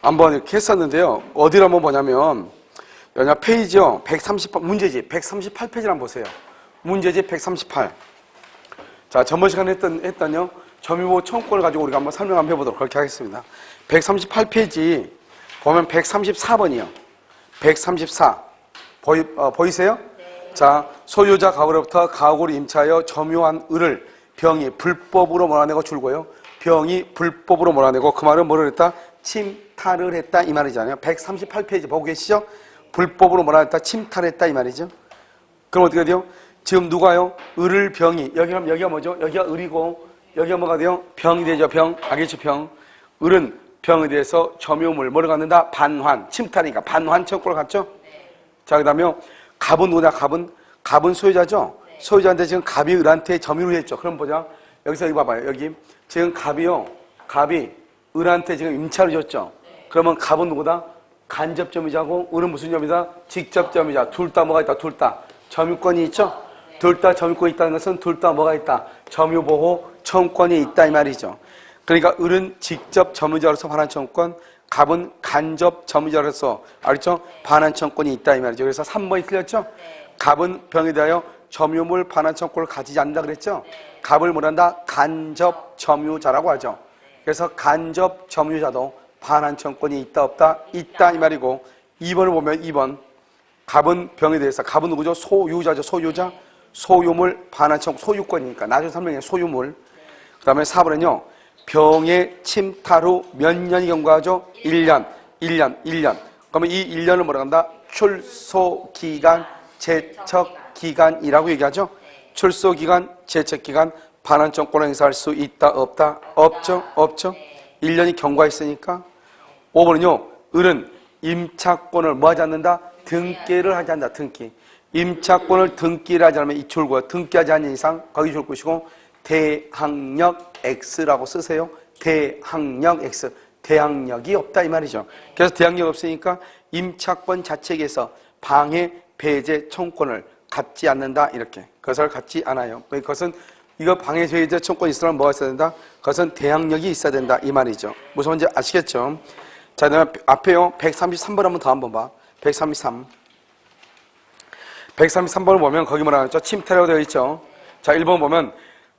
한번 이렇게 했었는데요. 어디를 한번 보냐면, 여기 페이지요. 138, 문제집 138페이지를 한번 보세요. 문제집 138. 자, 전번 시간에 했던요. 점유보 청구권을 가지고 우리가 한번 설명 한번 해보도록 그렇게 하겠습니다. 138페이지 보면 134번이요. 134. 보이세요? 네. 자, 소유자 가구로부터 가구를 임차하여 점유한 을을 병이 불법으로 몰아내고 줄고요. 병이 불법으로 몰아내고 그 말은 뭐를 했다? 침탈을 했다 이 말이잖아요. 138페이지 보고 계시죠? 불법으로 몰아냈다, 침탈했다 이 말이죠. 그럼 어떻게 돼요? 지금 누가요? 을을 병이 여기가 뭐죠? 여기가 을이고 여기가 뭐가 돼요? 병이 되죠. 병. 알겠죠? 병. 을은 병에 대해서 점유물 뭐를 갖는다? 반환. 침탈이니까 반환 청구를 갖죠? 네. 자, 그 다음에 갑은 누구냐? 갑은 소유자죠? 네. 소유자인데 지금 갑이 을한테 점유를 했죠. 그럼 보자. 여기서 여기 봐봐요. 여기 지금 갑이 을한테 지금 임차를 줬죠. 네. 그러면 갑은 누구다? 간접 점유자고 을은 무슨 점유자? 직접 점유자. 둘 다 뭐가 있다? 둘 다 점유권이 있죠? 네. 둘 다 점유권이 있다는 것은 둘 다 뭐가 있다? 점유보호 청구권이 있다 이 말이죠. 그러니까 을은 직접 점유자로서 반환 청구권, 갑은 간접 점유자로서 알죠? 반환 청구권이 있다 이 말이죠. 그래서 3번이 틀렸죠? 네. 갑은 병에 대하여 점유물 반환 청구권을 가지지 않는다 그랬죠? 네. 갑을 뭐란다? 간접 점유자라고 하죠. 그래서 간접 점유자도 반환 청구권이 있다 없다? 있다 이 말이고 2번을 보면 2번 갑은 병에 대해서 갑은 누구죠? 소유자죠. 소유자. 소유물 반환 청구 소유권이니까 나중에 설명해 소유물. 그 다음에 4번은요. 병의 침탈 후 몇 년이 경과하죠? 1년. 그러면 이 1년을 뭐라 한다? 출소기간, 제척기간이라고 얘기하죠? 출소기간, 제척기간, 반환청구권을 행사할 수 있다, 없다? 없죠? 1년이 경과했으니까. 5번은요. 을은 임차권을 뭐 하지 않는다? 등기를 하지 않는다, 등기. 임차권을 등기를 하지 않으면 이 줄고 등기하지 않는 이상 거기 줄 것이고 대항력 X라고 쓰세요. 대항력 X. 대항력이 없다 이 말이죠. 그래서 대항력이 없으니까 임차권 자체에서 방해, 배제, 청구권을 갖지 않는다 이렇게. 그것을 갖지 않아요. 그것은 이거 방해, 배제, 청구권이 있으면 뭐가 있어야 된다? 그것은 대항력이 있어야 된다 이 말이죠. 무슨 말인지 아시겠죠? 자, 그다음에 앞에요. 133번 한번 더 한번 봐. 133번을 보면 거기 뭐라 하죠? 침탈이라고 되어 있죠. 자, 1번 보면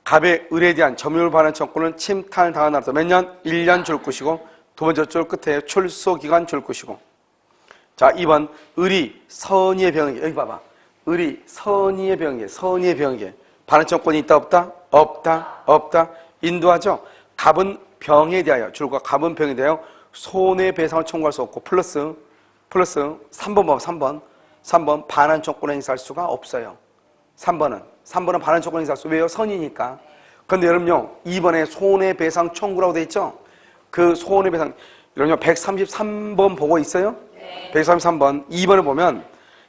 갑의 을에 대한 점유물 반환 청구는 침탈당한 날부터 몇 년? 1년 줄 것이고 두 번째 줄 끝에 출소기간 줄 것이고. 자, 2번 을이 선의의 병에게 여기 봐봐. 을이 선의의 병에게 반환 청구권이 있다 없다? 없다. 인도하죠. 갑은 병에 대하여 줄과 갑은 병에 대하여 손해배상을 청구할 수 없고 플러스 3번 봐봐. 3번 반환 청구권을 행사할 수가 없어요. 3번은 반환 청구권을 행사할 수 왜요? 선이니까. 그런데 여러분요 2번에 손해배상 청구라고 돼 있죠? 그 손해배상 여러분요 133번 보고 있어요? 네. 133번 2번을 보면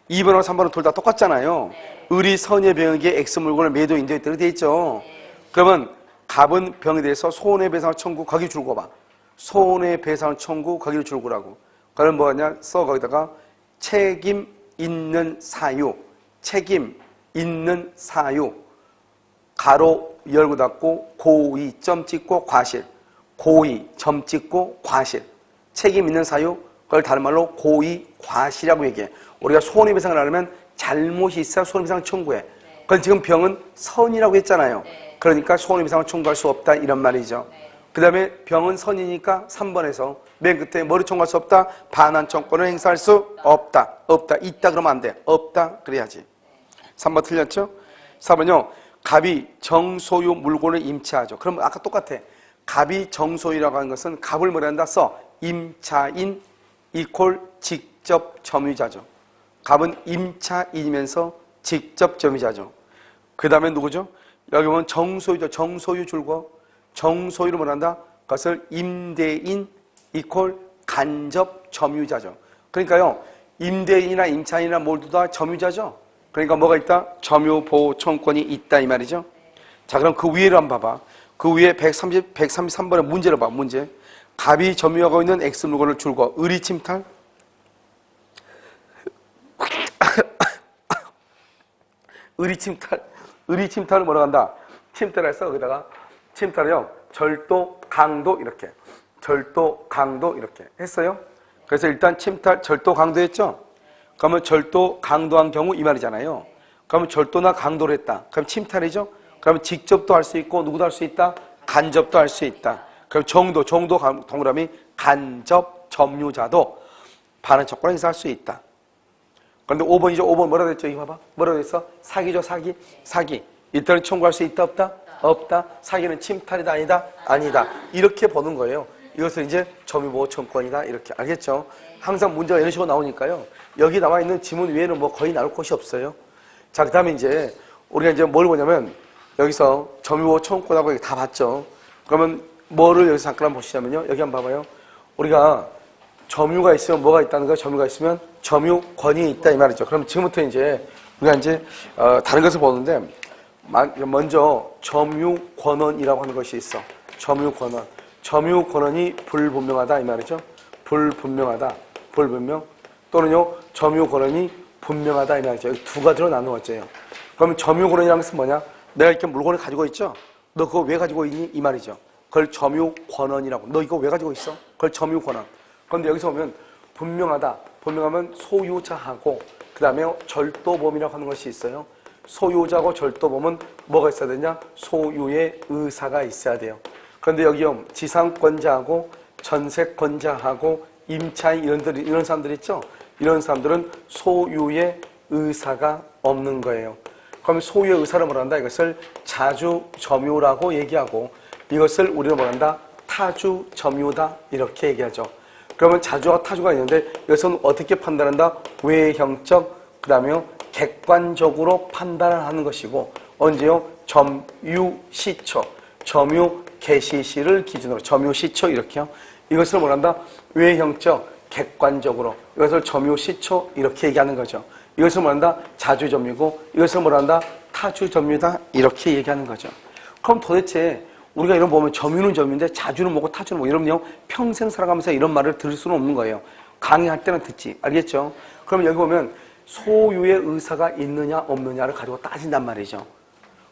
2번하고 3번은 둘 다 똑같잖아요. 네. 을이 선의 병에게 X 물건을 매도 인도했다고 돼 있죠? 네. 그러면 갑은 병에 대해서 손해배상 청구 거기 줄고 봐. 손해배상 청구 거기를 줄고라고. 그럼 뭐냐? 써 거기다가 책임 있는 사유 가로 열고 닫고 고의 점 찍고 과실 고의 점 찍고 과실 책임 있는 사유 그걸 다른 말로 고의 과실이라고 얘기해. 우리가 손해배상을 하려면 잘못이 있어야 손해배상 청구해. 그건 지금 병은 선이라고 했잖아요. 그러니까 손해배상을 청구할 수 없다 이런 말이죠. 그 다음에 병은 선이니까 3번에서 맨 끝에 뭐를 청구할 수 없다? 반환 청구권을 행사할 수 없다. 있다 그러면 안 돼. 없다 그래야지. 3번 틀렸죠? 4번요. 갑이 정소유 물건을 임차하죠. 그럼 아까 똑같아. 갑이 정소유라고 하는 것은 갑을 뭐라 한다? 써. 임차인 이퀄 직접 점유자죠. 갑은 임차인이면서 직접 점유자죠. 그 다음에 누구죠? 여기 보면 정소유죠. 정소유 줄고 정소유를 뭐라 한다? 그것을 임대인 이퀄 간접 점유자죠. 그러니까요. 임대인이나 임차인이나 모두 다 점유자죠. 그러니까 뭐가 있다? 점유보호 청구권이 있다 이 말이죠. 자, 그럼 그 위에를 한번 봐봐. 그 위에 133번의 문제를 봐. 문제. 갑이 점유하고 있는 X 물건을 줄고 을이 침탈 을이 침탈을 뭐라고 한다? 침탈을 해서 거기다가 침탈을요. 절도, 강도 이렇게 절도, 강도 이렇게 했어요. 그래서 일단 침탈, 절도, 강도 했죠. 그러면 절도, 강도한 경우 이 말이잖아요. 그러면 절도나 강도를 했다. 그럼 침탈이죠. 그러면 직접도 할 수 있고 누구도 할 수 있다? 간접도 할 수 있다. 그럼 정도 동그라미 간접 점유자도 반환 청구를 행사할 수 있다. 그런데 5번이죠. 5번 뭐라고 했죠? 이거 봐봐. 뭐라고 했어? 사기죠, 사기. 사기. 일단은 청구할 수 있다, 없다? 없다. 사기는 침탈이다, 아니다? 아니다. 이렇게 보는 거예요. 이것을 이제 점유보호 청구권이다. 이렇게. 알겠죠? 항상 문제가 이런 식으로 나오니까요. 여기 나와 있는 지문 외에는 뭐 거의 나올 곳이 없어요. 자, 그 다음에 이제 우리가 이제 뭘 보냐면 여기서 점유보호 청구권하고 다 봤죠. 그러면 뭐를 여기서 잠깐 보시자면요. 여기 한번 봐봐요. 우리가 점유가 있으면 뭐가 있다는 거예요? 점유가 있으면 점유권이 있다 이 말이죠. 그럼 지금부터 이제 우리가 이제 다른 것을 보는데 먼저 점유권원이라고 하는 것이 있어. 점유권원. 점유권원이 불분명하다 이 말이죠. 불분명하다. 불분명. 또는요 점유권원이 분명하다 이 말이죠. 두 가지로 나누어져요. 그러면 점유권원이라는 것은 뭐냐? 내가 이렇게 물건을 가지고 있죠? 너 그거 왜 가지고 있니? 이 말이죠. 그걸 점유권원이라고. 너 이거 왜 가지고 있어? 그걸 점유권원. 그런데 여기서 보면 분명하다. 분명하면 소유자하고 그 다음에 절도범이라고 하는 것이 있어요. 소유자하고 절도범은 뭐가 있어야 되냐? 소유의 의사가 있어야 돼요. 그런데 여기요 지상권자하고 전세권자하고 임차인 이런 사람들 있죠? 이런 사람들은 소유의 의사가 없는 거예요. 그럼 소유의 의사를 뭐라 한다? 이것을 자주점유라고 얘기하고 이것을 우리는 뭐라 한다? 타주점유다 이렇게 얘기하죠. 그러면 자주와 타주가 있는데 이것은 어떻게 판단한다? 외형적 그 다음에 객관적으로 판단을 하는 것이고 언제요? 점유시초 점유 개시시를 기준으로 점유시초 이렇게요. 이것을 뭐라 한다? 외형적 객관적으로 이것을 점유시초 이렇게 얘기하는 거죠. 이것을 뭐라 한다? 자주점유고 이것을 뭐라 한다? 타주점유다 이렇게 얘기하는 거죠. 그럼 도대체 우리가 이런 거 보면 점유는 점유인데 자주는 뭐고 타주는 뭐 이러면요 평생 살아가면서 이런 말을 들을 수는 없는 거예요. 강의할 때는 듣지. 알겠죠? 그럼 여기 보면 소유의 의사가 있느냐 없느냐를 가지고 따진단 말이죠.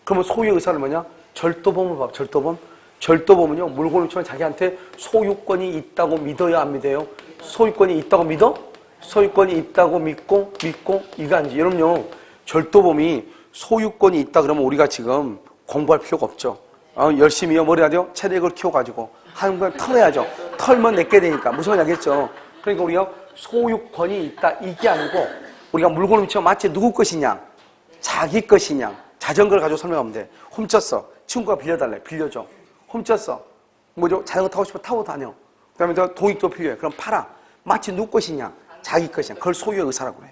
그러면 소유의 의사는 뭐냐? 절도범을 봐. 절도범. 절도범은요 물건을 주면 자기한테 소유권이 있다고 믿어야 안 믿어요? 소유권이 있다고 믿어? 소유권이 있다고 믿고 이거 아니지. 여러분요 절도범이 소유권이 있다 그러면 우리가 지금 공부할 필요가 없죠. 열심히 뭘 해야 돼요? 체력을 키워가지고 하는 걸 털어야죠. 털면 내게 되니까 무슨 말인지 알겠죠? 그러니까 우리가 소유권이 있다 이게 아니고 우리가 물건을 훔치면 마치 누구 것이냐 자기 것이냐 자전거를 가지고 설명하면 돼. 훔쳤어. 친구가 빌려달래. 빌려줘. 훔쳤어. 뭐죠? 자전거 타고 싶어 타고 다녀. 그 다음에 너 돈이 필요해. 그럼 팔아. 마치 누구 것이냐 자기 것이냐. 그걸 소유의 의사라고 그래.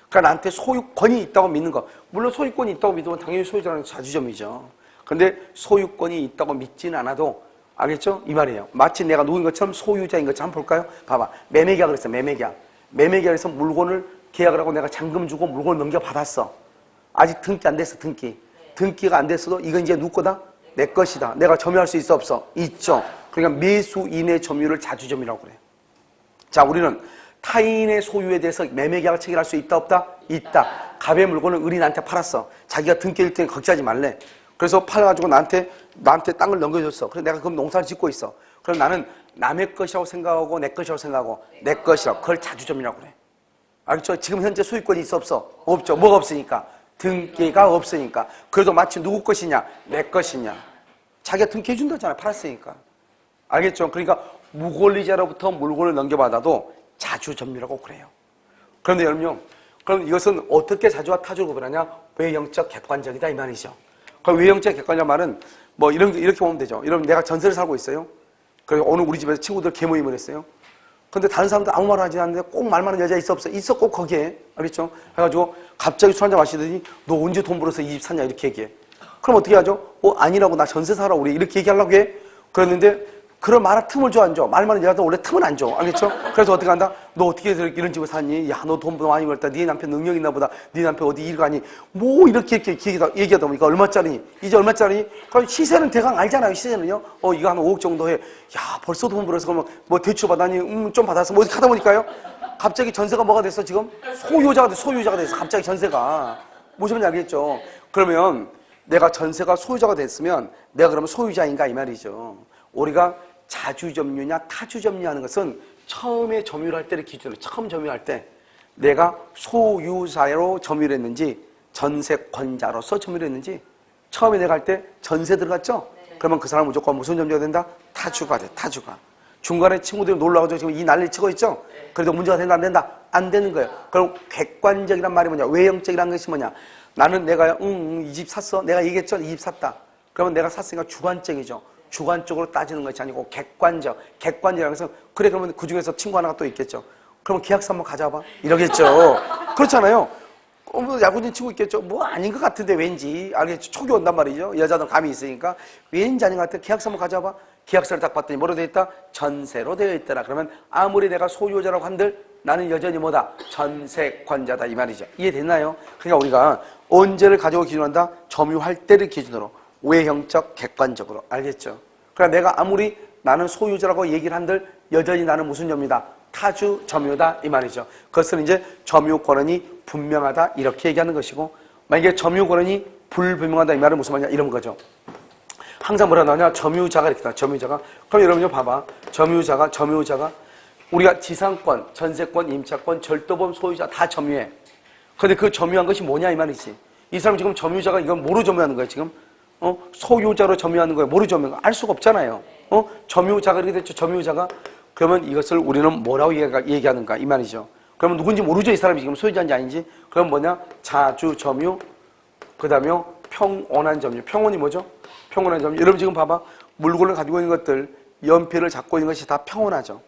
그러니까 나한테 소유권이 있다고 믿는 거. 물론 소유권이 있다고 믿으면 당연히 소유자라는 자주점이죠. 그런데 소유권이 있다고 믿지는 않아도 알겠죠? 이 말이에요. 마치 내가 누구인 것처럼 소유자인 것처럼 한번 볼까요? 봐봐. 매매계약을 했어. 매매계약. 매매계약에서 물건을 계약을 하고 내가 잔금 주고 물건을 넘겨받았어. 아직 등기 안 됐어. 등기. 등기가 안 됐어도 이건 이제 누구 거다? 내 것이다. 내가 점유할 수 있어 없어? 있죠. 그러니까 매수인의 점유를 자주점유라고 그래. 자, 우리는 타인의 소유에 대해서 매매계약을 체결할 수 있다 없다? 있다. 갑의 물건을 을인한테 팔았어. 자기가 등기일 때는 걱정하지 말래. 그래서 팔아가지고 나한테 땅을 넘겨줬어. 그래서 내가 그럼 농사를 짓고 있어. 그럼 나는 남의 것이라고 생각하고 내 것이라고 생각하고 내 것이라고. 그걸 자주점이라고 그래. 알겠죠? 지금 현재 소유권이 있어 없어? 없죠. 뭐가 없으니까? 등기가 없으니까. 그래도 마치 누구 것이냐? 내 것이냐? 자기가 등기해준다잖아. 팔았으니까. 알겠죠? 그러니까 무권리자로부터 물건을 넘겨받아도 자주점유라고 그래요. 그런데 여러분요. 그럼 이것은 어떻게 자주와 타주를 구분하냐? 외형적 객관적이다 이 말이죠. 그 외형적 객관적 말은 뭐 이렇게 보면 되죠. 여러분 내가 전세를 살고 있어요. 그래서 오늘 우리 집에서 친구들 개모임을 했어요. 근데 다른 사람들 아무 말 하지 않는데 꼭 말 많은 여자 있어 없어? 있어 꼭 거기에. 알겠죠? 해가지고 갑자기 술 한잔 마시더니 너 언제 돈 벌어서 이 집 샀냐 이렇게 얘기해. 그럼 어떻게 하죠? 아니라고 나 전세 사라 우리 이렇게 얘기하려고 해. 그랬는데 그런 말할 틈을 줘 안 줘? 말 많은 여자들 원래 틈은 안 줘. 알겠죠? 그래서 어떻게 한다? 너 어떻게 이런 집을 샀니? 야, 너 돈 많이 벌었다. 네 남편 능력 있나 보다. 네 남편 어디 일 가니? 뭐 이렇게 얘기하다 보니까 얼마짜리니? 이제 얼마짜리니? 그럼 시세는 대강 알잖아요. 시세는요. 이거 한 5억 정도 해. 야, 벌써 돈 벌어서 그러면 뭐 대출 받았니? 좀 받았어. 뭐 이렇게 하다 보니까요. 갑자기 전세가 뭐가 됐어 지금? 소유자가 됐어. 갑자기 전세가. 무슨 말인지 알겠죠? 그러면 내가 전세가 소유자가 됐으면 내가 그러면 소유자인가 이 말이죠. 우리가 자주점유냐 타주점유 하는 것은 처음에 점유를 할 때를 기준으로 처음 점유할 때 내가 소유자로 점유를 했는지 전세권자로서 점유를 했는지 처음에 내가 할 때 전세 들어갔죠? 그러면 그 사람은 무조건 무슨 점유가 된다? 타주가 돼. 타주가. 중간에 친구들이 놀러가지고 지금 이 난리 치고 있죠? 그래도 문제가 된다 안 된다? 안 되는 거예요. 그럼 객관적이란 말이 뭐냐? 외형적이란 것이 뭐냐? 나는 내가 이 집 샀어. 내가 얘기했죠? 이 집 샀다. 그러면 내가 샀으니까 주관적이죠. 주관적으로 따지는 것이 아니고 객관적. 객관적이라는 것은 그래 그러면 그 중에서 친구 하나가 또 있겠죠. 그러면 계약서 한번 가져와봐. 이러겠죠. 그렇잖아요. 뭐 야구진 치고 있겠죠. 뭐 아닌 것 같은데 왠지 알겠죠. 촉이 온단 말이죠. 여자들 감이 있으니까 왠지 아닌 것 같아. 계약서 한번 가져와봐. 계약서를 딱 봤더니 뭐로 되어 있다? 전세로 되어 있더라. 그러면 아무리 내가 소유자라고 한들 나는 여전히 뭐다? 전세권자다 이 말이죠. 이해됐나요? 그러니까 우리가 언제를 가지고 기준한다? 점유할 때를 기준으로 외형적 객관적으로 알겠죠? 그러니까 내가 아무리 나는 소유자라고 얘기를 한들 여전히 나는 무슨 점유다? 타주 점유다 이 말이죠. 그것은 이제 점유권한이 분명하다 이렇게 얘기하는 것이고 만약에 점유권한이 불분명하다 이 말은 무슨 말이냐 이런 거죠. 항상 뭐라 나오냐? 점유자가 이렇게 나와. 점유자가. 그럼 여러분 봐봐. 점유자가 우리가 지상권, 전세권, 임차권, 절도범 소유자 다 점유해. 근데 그 점유한 것이 뭐냐 이 말이지. 이 사람 지금 점유자가 이건 뭐로 점유하는 거야 지금? 소유자로 점유하는 거야. 뭐로 점유하는 거야? 알 수가 없잖아요. 점유자가 이렇게 됐죠. 점유자가. 그러면 이것을 우리는 뭐라고 얘기하는가 이 말이죠. 그러면 누군지 모르죠. 이 사람이 지금 소유자인지 아닌지. 그럼 뭐냐? 자주 점유, 그 다음에 평온한 점유. 평온이 뭐죠? 평온한 점유. 여러분 지금 봐봐. 물건을 가지고 있는 것들, 연필을 잡고 있는 것이 다 평온하죠.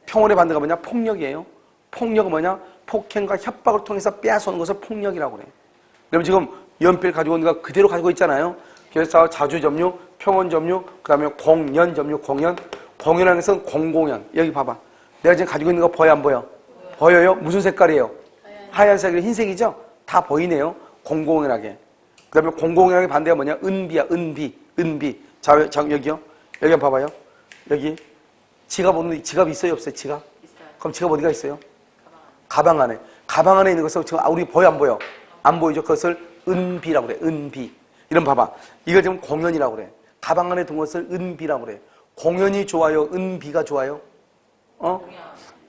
평온의 반대가 뭐냐? 폭력이에요. 폭력은 뭐냐? 폭행과 협박을 통해서 빼앗아오는 것을 폭력이라고 그래. 그럼 지금 연필 가지고 있는 거 그대로 가지고 있잖아요. 그래서 자주 점유, 평온 점유, 그 다음에 공연 점유, 공연하는 것은 공공연. 여기 봐봐. 내가 지금 가지고 있는 거 보여 안 보여? 보여요? 무슨 색깔이에요? 하얀색이 흰색이죠? 다 보이네요. 공공연하게. 그 다음에 공공연하게 반대가 뭐냐? 은비야, 은비. 자, 여기요. 여기 한번 봐봐요. 여기. 지갑 있어요? 없어요? 지갑? 있어요. 그럼 지갑 어디가 있어요? 가방 안에. 가방 안에 있는 것은 지금 우리 보여 안 보여? 안 보이죠? 그것을 은비라고 그래. 은비. 이런 봐봐. 이거 지금 공연이라고 그래. 가방 안에 둔 것을 은비라고 그래. 공연이 좋아요? 은비가 좋아요?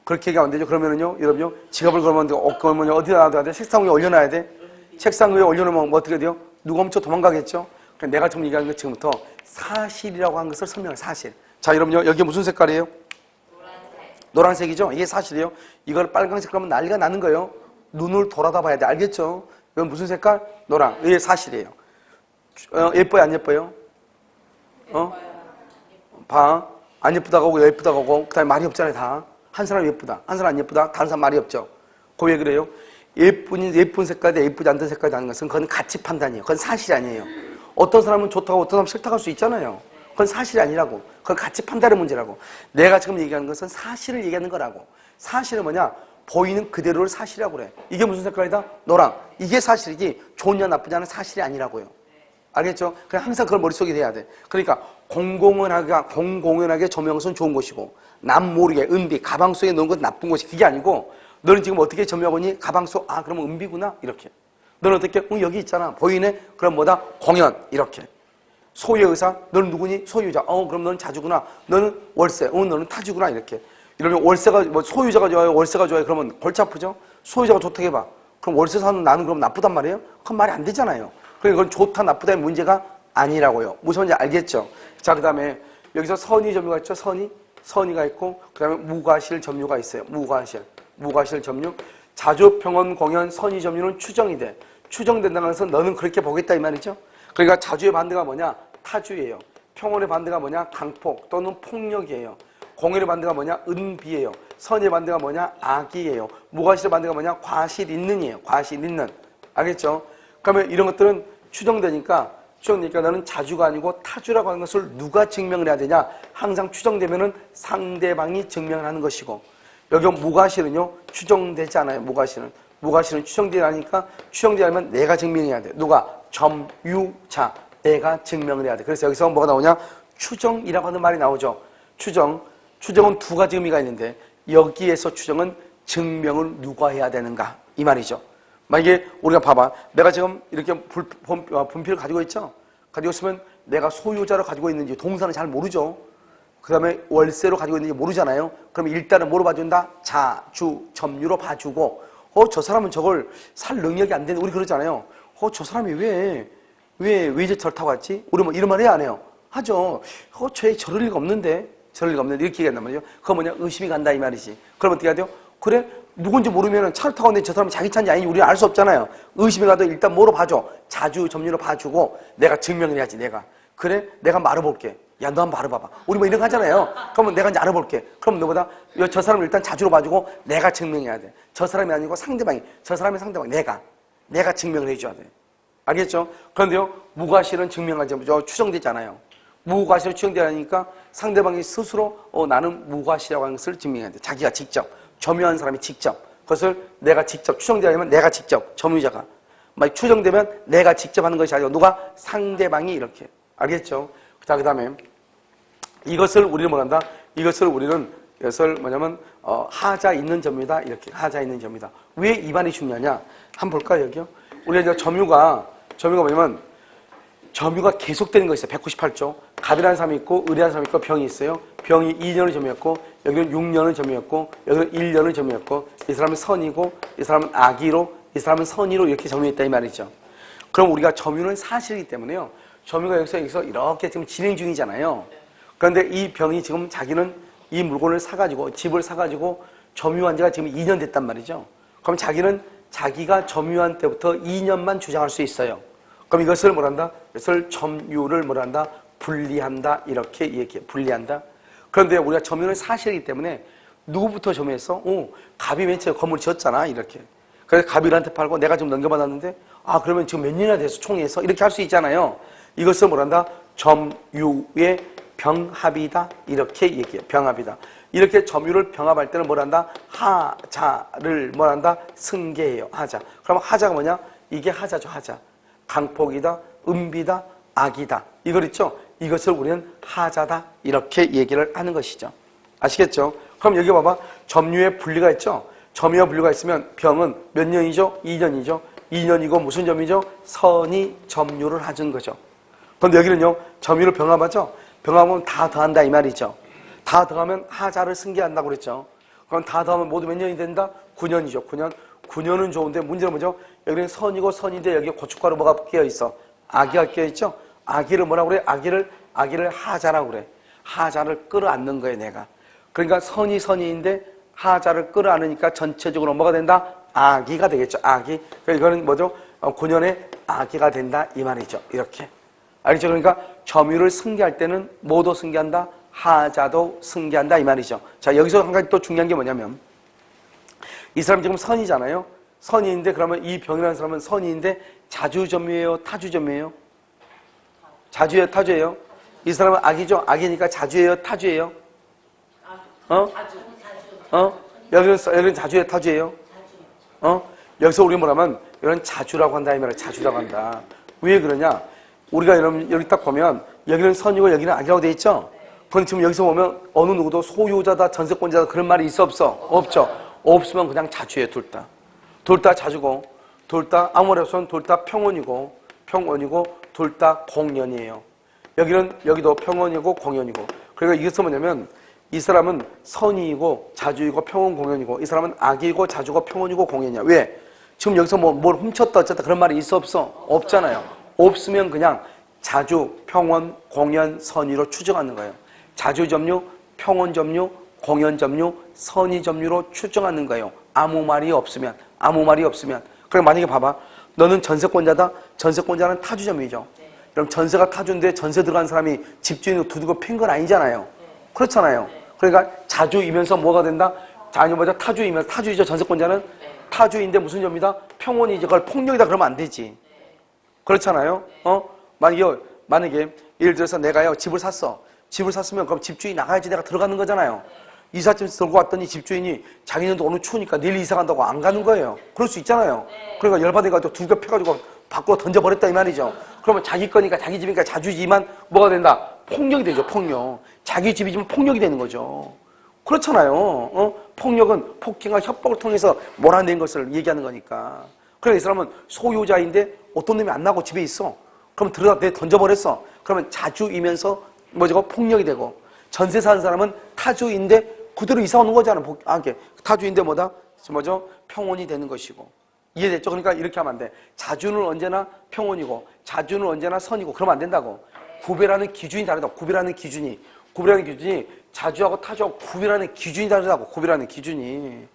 그렇게 얘기하면 안 되죠. 그러면은요, 여러분요, 지갑을 걸면 어디다 놔둬야 돼? 책상 위에 올려놔야 돼? 책상 위에 올려놓으면 뭐 어떻게 돼요? 누가 훔쳐 도망가겠죠? 그러니까 내가 지금 얘기하는 것 지금부터 사실이라고 한 것을 설명해, 사실. 자, 여러분요, 여기 무슨 색깔이에요? 노란색이죠? 이게 사실이에요. 이걸 빨간색 하면 난리가 나는 거예요. 눈을 돌아다 봐야 돼. 알겠죠? 이건 무슨 색깔? 노랑. 이게 사실이에요. 예뻐요, 안 예뻐요? 봐. 안 예쁘다고 하고 예쁘다고 하고 그 다음에 말이 없잖아요. 다. 한 사람 예쁘다. 한 사람 안 예쁘다. 다른 사람 말이 없죠. 그거 왜 그래요? 예쁜 색깔이 예쁘지 않던 색깔이 나는 것은 그건 가치 판단이에요. 그건 사실이 아니에요. 어떤 사람은 좋다고 어떤 사람은 싫다고 할 수 있잖아요. 그건 사실이 아니라고. 그건 가치 판단의 문제라고. 내가 지금 얘기하는 것은 사실을 얘기하는 거라고. 사실은 뭐냐? 보이는 그대로를 사실이라고 그래. 이게 무슨 색깔이다? 노랑. 이게 사실이지 좋냐 나쁘냐는 사실이 아니라고요. 알겠죠? 그냥 항상 그걸 머릿속에 해야 돼. 그러니까 공공연하게 조명한 것은 좋은 것이고 남 모르게 은비, 가방 속에 넣은 건 나쁜 것이 그게 아니고 너는 지금 어떻게 점유하고 있니? 가방 속, 그러면 은비구나? 이렇게. 너는 어떻게? 여기 있잖아. 보이네? 그럼 뭐다? 공연. 이렇게. 소유의 의사? 너는 누구니? 소유자. 그럼 너는 자주구나. 너는 월세. 너는 타주구나. 이렇게. 이러면 월세가, 소유자가 좋아요? 월세가 좋아요? 그러면 골치 아프죠? 소유자가 좋다고 해봐. 그럼 월세 사는 나는 그럼 나쁘단 말이에요? 그건 말이 안 되잖아요. 그러니까 그건 좋다, 나쁘다의 문제가 아니라고요. 무슨 말인지 알겠죠? 자, 그 다음에 여기서 선의 점유가 있죠? 선의가 있고, 그 다음에 무과실 점유가 있어요. 무과실 점유. 자주, 평온, 공연, 선의 점유는 추정이 돼. 추정된다는 것은 너는 그렇게 보겠다 이 말이죠? 그러니까 자주의 반대가 뭐냐? 타주예요. 평온의 반대가 뭐냐? 강폭 또는 폭력이에요. 공연의 반대가 뭐냐? 은비예요. 선의 반대가 뭐냐? 악이에요. 무과실의 반대가 뭐냐? 과실 있는이에요. 과실 있는. 알겠죠? 그러면 이런 것들은 추정되니까 너는 자주가 아니고 타주라고 하는 것을 누가 증명을 해야 되냐? 항상 추정되면은 상대방이 증명을 하는 것이고 여기 무과실은요 추정되지 않아요. 무과실은 추정되지 않으니까 추정되지 않으면 내가 증명해야 돼. 누가? 점유자. 내가 증명을 해야 돼. 그래서 여기서 뭐가 나오냐? 추정이라고 하는 말이 나오죠. 추정은 두 가지 의미가 있는데 여기에서 추정은 증명을 누가 해야 되는가 이 말이죠. 만약에 우리가 봐봐. 내가 지금 이렇게 분필을 가지고 있죠? 가지고 있으면 내가 소유자로 가지고 있는지 동사는 잘 모르죠. 그 다음에 월세로 가지고 있는지 모르잖아요. 그럼 일단은 뭐로 봐준다? 자주, 점유로 봐주고, 저 사람은 저걸 살 능력이 안 되는데, 우리 그러잖아요. 저 사람이 왜 이제 저를 타고 왔지? 우리 뭐 이런 말 해야 안 해요? 하죠. 쟤 저럴 리가 없는데, 이렇게 얘기한단 말이죠. 그거 뭐냐? 의심이 간다, 이 말이지. 그럼 어떻게 해야 돼요? 그래? 누군지 모르면 차를 타고 왔는데 저 사람이 자기 차인지 아닌지 우리가 알 수 없잖아요. 의심이 가도 일단 뭐로 봐줘? 자주, 점유로 봐주고, 내가 증명을 해야지, 내가. 그래? 내가 말해볼게. 야, 너 한번 말해봐봐. 우리 뭐 이런 거 하잖아요. 그러면 내가 이제 알아볼게. 그럼 너보다 저 사람을 일단 자주로 봐주고 내가 증명해야 돼. 저 사람이 아니고 상대방이. 저 사람이 상대방. 내가 증명을 해줘야 돼. 알겠죠? 그런데요, 무과실은 증명하지, 추정되지 않아요. 무과실은 추정되니까 상대방이 스스로 나는 무과실이라고 하는 것을 증명해야 돼. 자기가 직접. 점유한 사람이 직접. 그것을 내가 직접 추정되면 내가 직접. 점유자가. 막 추정되면 내가 직접 하는 것이 아니고 누가? 상대방이 이렇게. 알겠죠? 자, 그 다음에 이것을 우리는 뭐란다? 이것을 뭐냐면 하자 있는 점유다. 이렇게 하자 있는 점유다. 왜 이 말이 중요하냐? 한번 볼까요, 여기요? 우리가 이제 점유가 뭐냐면 점유가 계속되는 거 있어요. 198조. 갑이라는 사람이 있고 을이라는 사람이 있고 병이 있어요. 병이 2년을 점유했고 여기는 6년을 점유했고 여기는 1년을 점유했고 이 사람은 선이고 이 사람은 악의로 이 사람은 선의로 이렇게 점유했다 이 말이죠. 그럼 우리가 점유는 사실이기 때문에요. 점유가 여기서 이렇게 지금 진행 중이잖아요. 그런데 이 병이 지금 자기는 이 물건을 사가지고 집을 사가지고 점유한 지가 지금 2년 됐단 말이죠. 그럼 자기는 자기가 점유한 때부터 2년만 주장할 수 있어요. 그럼 이것을 뭐란다? 이것을 점유를 뭐란다? 분리한다. 이렇게 얘기해. 분리한다. 그런데 우리가 점유는 사실이기 때문에 누구부터 점유했어? 갑이 맨 처음에 건물 지었잖아. 이렇게. 그래서 갑이한테 팔고 내가 지금 넘겨받았는데 그러면 지금 몇 년이나 돼서 총회에서 이렇게 할 수 있잖아요. 이것을 뭐란다? 점유의 병합이다. 이렇게 얘기해. 병합이다. 이렇게 점유를 병합할 때는 뭐란다? 하자를 뭐란다? 승계해요. 하자. 그럼 하자가 뭐냐? 이게 하자죠. 하자. 강폭이다. 은비다. 악이다. 이걸 있죠? 이것을 우리는 하자다. 이렇게 얘기를 하는 것이죠. 아시겠죠? 그럼 여기 봐봐. 점유의 분리가 있죠? 점유와 분리가 있으면 병은 몇 년이죠? 2년이죠. 2년이고 무슨 점이죠? 선이 점유를 하는 거죠. 그런데 여기는요, 점유를 병합하죠? 병합하면 다 더한다 이 말이죠. 다 더하면 하자를 승계한다고 그랬죠. 그럼 다 더하면 모두 몇 년이 된다? 9년이죠. 9년. 9년은 좋은데 문제는 뭐죠? 여기는 선이고 선인데 여기 고춧가루 뭐가 끼어있어? 악의가 끼어있죠? 악의를 뭐라고 그래? 악의를 하자라고 그래. 하자를 끌어안는 거예요, 내가. 그러니까 선인데 하자를 끌어안으니까 전체적으로 뭐가 된다? 악의가 되겠죠. 악의. 그러니까 이거는 뭐죠? 9년의 악의가 된다 이 말이죠. 이렇게. 알겠죠? 그러니까 점유를 승계할 때는 뭐도 승계한다? 하자도 승계한다 이 말이죠. 자, 여기서 한 가지 또 중요한 게 뭐냐면 이 사람 지금 선이잖아요. 선인인데 그러면 이 병이라는 사람은 선인인데 자주점유예요? 타주점유예요? 자주예요? 타주예요? 이 사람은 악이죠? 악이니까 자주예요? 타주예요? 여기는 자주예요? 타주예요? 여기서 우리 뭐라면 이런 자주라고 한다 이 말이에요. 자주라고 한다. 왜 그러냐? 우리가 여기 딱 보면 여기는 선이고 여기는 악이라고 돼 있죠? 그건 지금 여기서 보면 어느 누구도 소유자다 전세권자다 그런 말이 있어 없어? 없죠. 없으면 그냥 자주예요. 둘 다 자주고 둘 다 아무 말 없으면 둘 다 평원이고 둘 다 공연이에요. 여기도 평원이고 공연이고. 그러니까 이것은 뭐냐면 이 사람은 선이고 자주이고 평원 공연이고 이 사람은 악이고 자주고 평원이고 공연이야. 왜? 지금 여기서 뭘 훔쳤다 어쨌다 그런 말이 있어 없어? 없잖아요. 없으면 그냥 자주, 평원, 공연, 선의로 추정하는 거예요. 자주 점유, 평원 점유, 공연 점유, 선의 점유로 추정하는 거예요. 아무 말이 없으면. 그럼 만약에 봐봐. 너는 전세권자다. 전세권자는 타주 점유죠. 그럼 전세가 타주인데 전세 들어간 사람이 집주인을 두들겨 팬 건 아니잖아요. 그렇잖아요. 그러니까 자주이면서 뭐가 된다? 타주이면서 타주이죠. 전세권자는 타주인데 무슨 점이다? 평원이죠. 그걸 폭력이다 그러면 안 되지. 그렇잖아요. 만약에 예를 들어서 내가요 집을 샀어. 집을 샀으면 그럼 집주인이 나가야지 내가 들어가는 거잖아요. 이삿짐 들고 왔더니 집주인이 자기는 오늘 추우니까 내일 이사 간다고 안 가는 거예요. 그럴 수 있잖아요. 그러니까 열받으니까 두 개 펴가지고 밖으로 던져버렸다 이 말이죠. 그러면 자기 거니까 자기 집이니까 자주지만 뭐가 된다? 폭력이 되죠. 폭력. 자기 집이지만 폭력이 되는 거죠. 그렇잖아요. 폭력은 폭행과 협박을 통해서 몰아낸 것을 얘기하는 거니까. 그러니까 이 사람은 소유자인데 어떤 놈이 안 나고 집에 있어. 그럼 들어다 내 던져버렸어. 그러면 자주이면서 폭력이 되고 전세 사는 사람은 타주인데 그대로 이사 오는 거잖아. 타주인데 뭐죠? 평온이 되는 것이고. 이해됐죠? 그러니까 이렇게 하면 안 돼. 자주는 언제나 평온이고 자주는 언제나 선이고 그러면 안 된다고. 구별하는 기준이 다르다. 구별하는 기준이 자주하고 타주하고 구별하는 기준이 다르다고. 구별하는 기준이.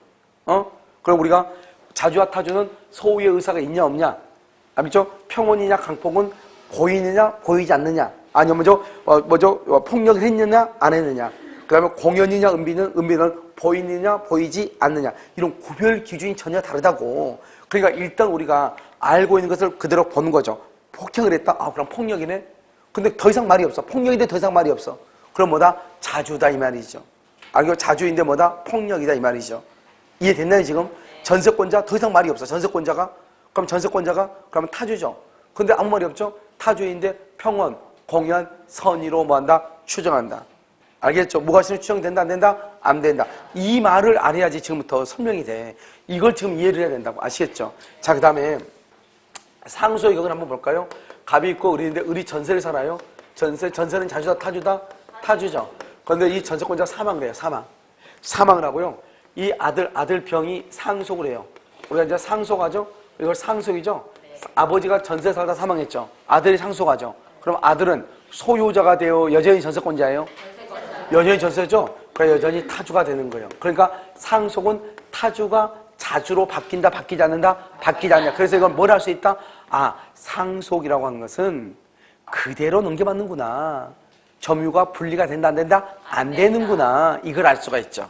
그럼 우리가 자주와 타주는 소유의 의사가 있냐 없냐? 알겠죠? 평온이냐 강폭은 보이느냐 보이지 않느냐? 아니면 폭력을 했느냐 안 했느냐? 그 다음에 공연이냐 은비는 보이느냐 보이지 않느냐? 이런 구별 기준이 전혀 다르다고. 그러니까 일단 우리가 알고 있는 것을 그대로 보는 거죠. 폭행을 했다? 그럼 폭력이네? 근데 더 이상 말이 없어. 폭력인데 더 이상 말이 없어. 그럼 뭐다? 자주다 이 말이죠. 알겠죠? 자주인데 뭐다? 폭력이다 이 말이죠. 이해됐나요 지금? 전세권자 더 이상 말이 없어. 전세권자가 그러면 타주죠. 근데 아무 말이 없죠? 타주인데 평온, 공연, 선의로 뭐한다? 추정한다. 알겠죠? 뭐가 추정된다 안 된다? 안 된다. 이 말을 알아야지 지금부터 설명이 돼. 이걸 지금 이해를 해야 된다고. 아시겠죠? 자, 그 다음에 상소의 경우는 한번 볼까요? 갑이 있고 을인데 을이 전세를 살아요. 전세는 자주다 타주다? 타주죠. 그런데 이 전세권자가 사망을 해요. 사망을 하고요. 이 아들 병이 상속을 해요. 우리가 이제 상속하죠? 이걸 상속이죠? 아버지가 전세 살다 사망했죠. 아들이 상속하죠. 그럼 아들은 소유자가 되어 여전히 전세권자예요? 여전히 전세죠? 그러니까 여전히 타주가 되는 거예요. 그러니까 상속은 타주가 자주로 바뀐다, 바뀌지 않는다, 바뀌지 않냐. 그래서 이건 뭘 할 수 있다? 상속이라고 하는 것은 그대로 넘겨받는구나. 점유가 분리가 된다, 안 된다? 안 되는구나. 이걸 알 수가 있죠.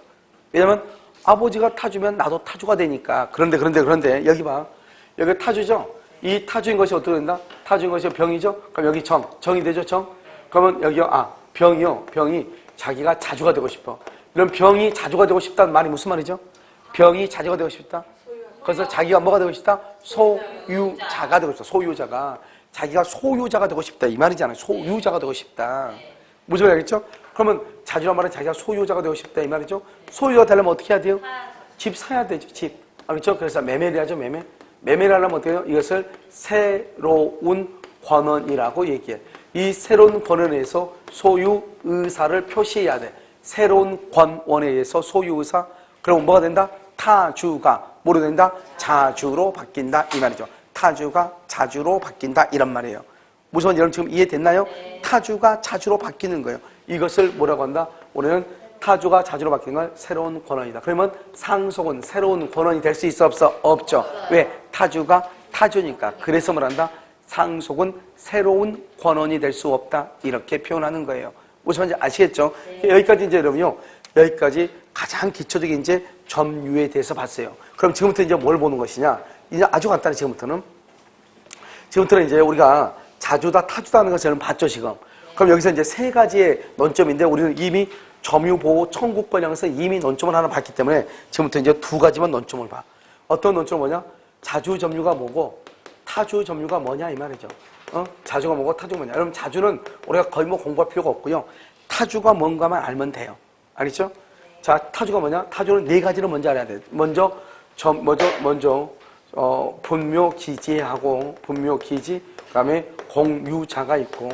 왜냐면 아버지가 타주면 나도 타주가 되니까. 그런데 여기 봐. 여기 타주죠? 이 타주인 것이 어떻게 된다? 타주인 것이 병이죠? 그럼 여기 정이 되죠? 정? 그러면 여기요. 병이 자기가 자주가 되고 싶어. 그럼 병이 자주가 되고 싶다는 말이 무슨 말이죠? 병이 자주가 되고 싶다? 그래서 자기가 뭐가 되고 싶다? 소유자가 되고 싶다. 소유자가. 자기가 소유자가 되고 싶다. 이 말이잖아요. 소유자가 되고 싶다. 무슨 말이겠죠? 그러면 자주란 말은 자기가 소유자가 되고 싶다. 이 말이죠? 소유자가 되려면 어떻게 해야 돼요? 집 사야 되죠. 집. 그렇죠? 그래서 매매를 하죠. 매매를 하려면 어떻게 해요? 이것을 새로운 권원이라고 얘기해. 이 새로운 권원에 의해서 소유 의사를 표시해야 돼. 새로운 권원에 의해서 소유 의사. 그러면 뭐가 된다? 타주가 뭐로 된다? 자주로 바뀐다 이 말이죠. 타주가 자주로 바뀐다 이런 말이에요. 무슨 말인지 여러분 지금 이해됐나요? 타주가 자주로 바뀌는 거예요. 이것을 뭐라고 한다? 우리는 타주가 자주로 바뀌는 건 새로운 권원이다. 그러면 상속은 새로운 권원이 될 수 있어 없어? 없죠. 왜? 타주가 타주니까. 그래서 뭐란다? 상속은 새로운 권원이 될 수 없다. 이렇게 표현하는 거예요. 무슨 말인지 아시겠죠? 여기까지 이제 여러분요. 여기까지 가장 기초적인 이제 점유에 대해서 봤어요. 그럼 지금부터 이제 뭘 보는 것이냐? 이제 아주 간단해 지금부터는 이제 우리가 자주다 타주다 하는 것을 봤죠 지금. 그럼 여기서 이제 세 가지의 논점인데 우리는 이미 점유보호 청구권 향해서 이미 논점을 하나 봤기 때문에 지금부터 이제 두 가지만 논점을 봐. 어떤 논점은 뭐냐? 자주 점유가 뭐고 타주 점유가 뭐냐 이 말이죠. 자주가 뭐고 타주가 뭐냐. 여러분 자주는 우리가 거의 뭐 공부할 필요가 없고요. 타주가 뭔가만 알면 돼요. 알겠죠? 자, 타주가 뭐냐? 타주는 네 가지를 먼저 알아야 돼. 먼저 분묘기지하고 분묘기지, 그다음에 공유자가 있고,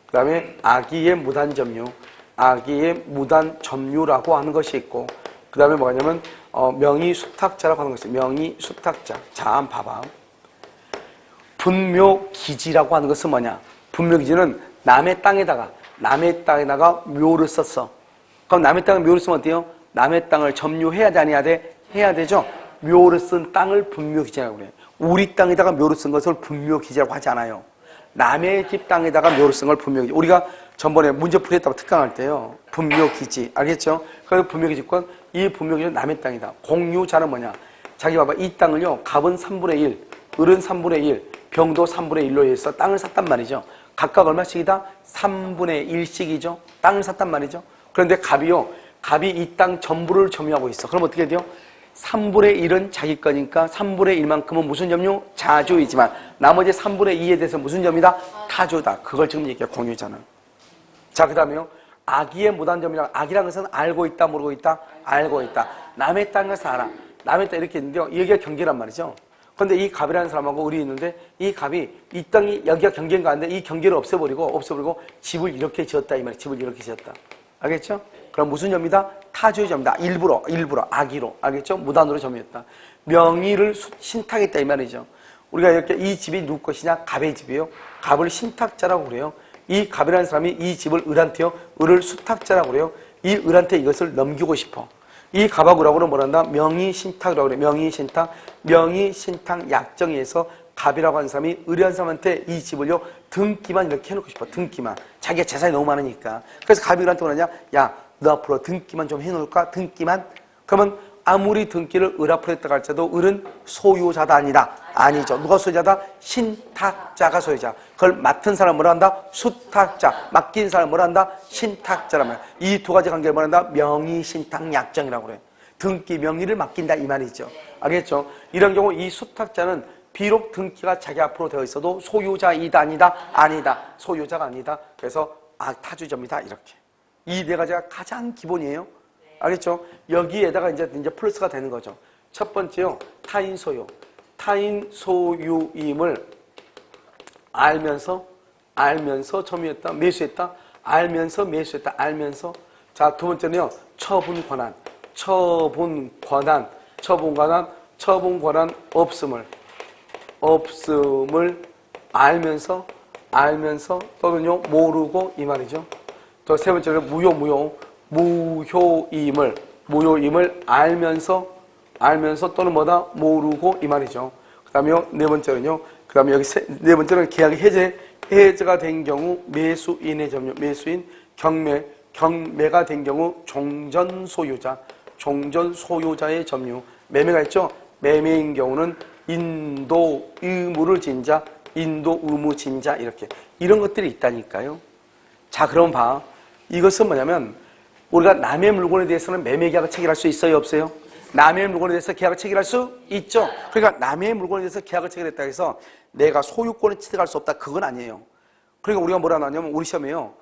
그다음에 악의의 무단점유, 악의의 무단점유라고 하는 것이 있고, 그다음에 뭐냐면 명의수탁자라고 하는 것이 명의수탁자. 자, 한번 봐봐. 분묘기지라고 하는 것은 뭐냐? 분묘기지는 남의 땅에다가 묘를 썼어. 그럼 남의 땅에 묘를 쓰면 어때요? 남의 땅을 점유해야 돼, 아니야 돼? 해야 되죠? 묘를 쓴 땅을 분묘기지라고 그래. 우리 땅에다가 묘를 쓴 것을 분묘기지라고 하지 않아요. 남의 집 땅에다가 묘를 쓴 걸 분묘기지. 우리가 전번에 문제풀이 했다고 특강할 때요. 분묘기지. 알겠죠? 그래서 분묘기지권, 이 분묘기지는 남의 땅이다. 공유자는 뭐냐? 자기 봐봐. 이 땅을요. 갑은 3분의 1, 을은 3분의 1, 병도 3분의 1로 해서 땅을 샀단 말이죠. 각각 얼마씩이다? 3분의 1씩이죠. 땅을 샀단 말이죠. 그런데 갑이 이 땅 전부를 점유하고 있어. 그럼 어떻게 돼요? 3분의 1은 자기 거니까 3분의 1만큼은 무슨 점유? 자주이지만 나머지 3분의 2에 대해서 무슨 점이다? 타주다. 그걸 지금 얘기해, 공유자는. 자, 그 다음에요. 악의의 무단점유라. 악이라는 것은 알고 있다, 모르고 있다? 알고 있다. 남의 땅에서 알아. 남의 땅 이렇게 있는데요. 여기가 경계란 말이죠. 그런데 이 갑이라는 사람하고 을이 있는데 이 갑이 이 땅이 여기가 경계인가 하는데 이 경계를 없애버리고 집을 이렇게 지었다 이 말이야. 집을 이렇게 지었다. 알겠죠? 그럼 무슨 점이다? 타주의 점이다. 일부러 악의로, 알겠죠? 무단으로 점이었다. 명의를 신탁했다 이 말이죠. 우리가 이렇게 이 집이 누구 것이냐? 갑의 집이에요. 갑을 신탁자라고 그래요. 이 갑이라는 사람이 이 집을 을한테요. 을을 수탁자라고 그래요. 이 을한테 이것을 넘기고 싶어. 이 갑하고 을하고는 뭐란다? 명의신탁이라고 그래. 명의신탁. 명의신탁 약정에서 갑이라고 하는 사람이 을이라는 사람한테 이 집을요 등기만 이렇게 해놓고 싶어. 등기만. 자기가 재산이 너무 많으니까. 그래서 갑이 을한테 뭐라냐? 야, 너 앞으로 등기만 좀 해놓을까? 등기만? 그러면 아무리 등기를 을 앞으로 했다고 할지라도 을은 소유자다 아니다? 아니죠. 누가 소유자다? 신탁자가 소유자. 그걸 맡은 사람 뭐라 한다? 수탁자. 맡긴 사람 뭐라 한다? 신탁자라면. 이 두 가지 관계를 뭐라 한다? 명의신탁약정이라고 그래. 등기 명의를 맡긴다 이 말이죠. 알겠죠? 이런 경우 이 수탁자는 비록 등기가 자기 앞으로 되어 있어도 소유자이다 아니다? 아니다. 소유자가 아니다. 그래서 타주점이다 이렇게. 이 네 가지가 가장 기본이에요. 알겠죠? 여기에다가 이제 플러스가 되는 거죠. 첫 번째요. 타인 소유. 타인 소유임을 알면서 점유했다, 매수했다, 알면서 매수했다, 알면서. 자, 두 번째는요. 처분 권한 없음을 알면서 또는요 모르고 이 말이죠. 또 세 번째는 무효임을 알면서 또는 뭐다 모르고 이 말이죠. 그다음에요 네 번째는요. 그다음에 여기 네 번째는 계약이 해제가 된 경우 매수인의 점유, 매수인 경매가 된 경우 종전 소유자의 점유. 매매가 있죠. 매매인 경우는 인도 의무 진자 이렇게 이런 것들이 있다니까요. 자, 그럼 봐. 이것은 뭐냐면 우리가 남의 물건에 대해서는 매매 계약을 체결할 수 있어요, 없어요? 남의 물건에 대해서 계약을 체결할 수 있죠. 그러니까 남의 물건에 대해서 계약을 체결했다 해서 내가 소유권을 취득할 수 없다, 그건 아니에요. 그러니까 우리가 뭐라 하냐면 우리 시험에요.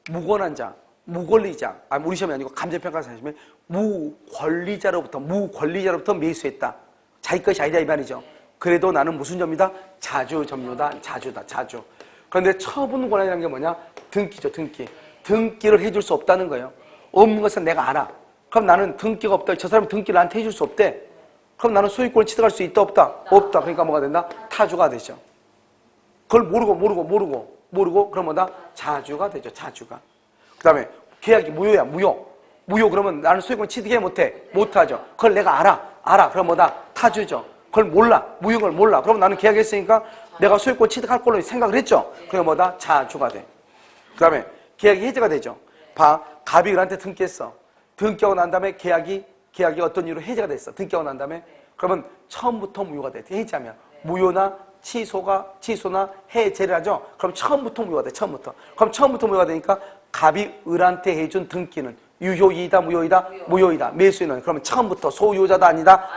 무권한 자, 무권리자, 우리 시험이 아니고 감정평가 시험에 무권리자로부터 매수했다. 자기 것이 아니다 이 말이죠. 그래도 나는 무슨 점이다? 자주점유다. 자주. 그런데 처분 권한이라는 게 뭐냐? 등기죠, 등기. 등기를 해줄 수 없다는 거예요. 없는 것은 내가 알아. 그럼 나는 등기가 없다. 저 사람이 등기를 나한테 해줄 수 없대. 그럼 나는 소유권을 취득할 수 있다, 없다? 없다. 그러니까 뭐가 된다? 타주가 되죠. 그걸 모르고 그럼 뭐다? 자주가 되죠, 자주가. 그 다음에 계약이 무효야, 무효 그러면 나는 소유권 취득해 못하죠. 그걸 내가 알아. 그럼 뭐다? 타주죠. 그걸 무효인 걸 몰라. 그럼 나는 계약했으니까 내가 소유권 취득할 걸로 생각을 했죠. 그게 뭐다? 자주가 돼. 그 다음에 계약이 해제가 되죠. 갑이 을한테 등기했어. 등기하고 난 다음에 계약이 어떤 이유로 해제가 됐어. 등기하고 난 다음에 그러면 처음부터 무효가 돼. 해지하면 무효나 취소나 해제를 하죠. 그럼 처음부터 무효가 돼. 그럼 처음부터 무효가 되니까 갑이 을한테 해준 등기는 유효이다, 무효이다. 매수인은 그러면 처음부터 소유자다,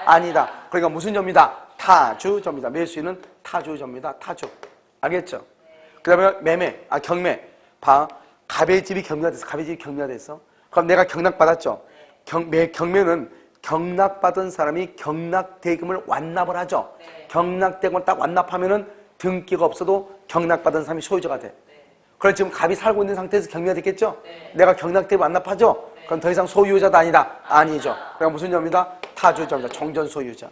아니다. 그러니까 무슨 점이다? 타주점이다. 매수인은 타주점이다. 타주. 알겠죠? 그 다음에 경매. 갑의 집이 경매가 됐어. 그럼 내가 경락받았죠. 경매는 경락받은 사람이 경락대금을 완납을 하죠. 경락대금을 딱 완납하면은 등기가 없어도 경락받은 사람이 소유자가 돼. 그럼 지금 갑이 살고 있는 상태에서 경매가 됐겠죠? 내가 경락대금 완납하죠? 그럼 더 이상 소유자다, 아니죠. 그러니까 무슨 점이다? 타주점이다. 종전 소유자.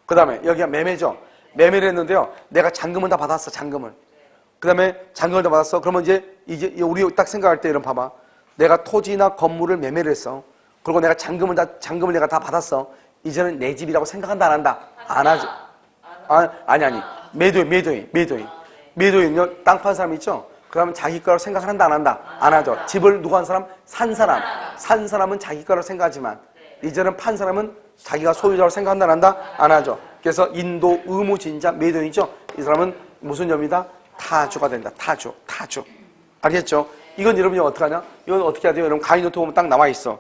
그 다음에 여기가 매매죠. 매매를 했는데요. 내가 잔금을 다 받았어, 잔금을. 그 다음에 잔금을 다 받았어. 그러면 이제 우리 딱 생각할 때 이런 봐봐. 내가 토지나 건물을 매매를 했어. 그리고 내가 잔금을 내가 다 받았어. 이제는 내 집이라고 생각한다, 안 한다? 안 하죠. 아니. 매도인은요, 땅 판 사람 있죠? 그러면 자기 거라고 생각한다, 안 한다? 안 하죠. 집을 누가 한 사람? 산 사람. 산 사람은 자기 거라고 생각하지만, 이제는 판 사람은 자기가 소유자라고 생각한다, 안 한다? 안 하죠. 그래서 인도 의무진자 매도인이죠? 이 사람은 무슨 점이다? 타주가 된다. 타주. 알겠죠? 이건 여러분이 어떻게 하냐? 이건 어떻게 해야 돼요? 여러분 강의 노트 보면 딱 나와 있어.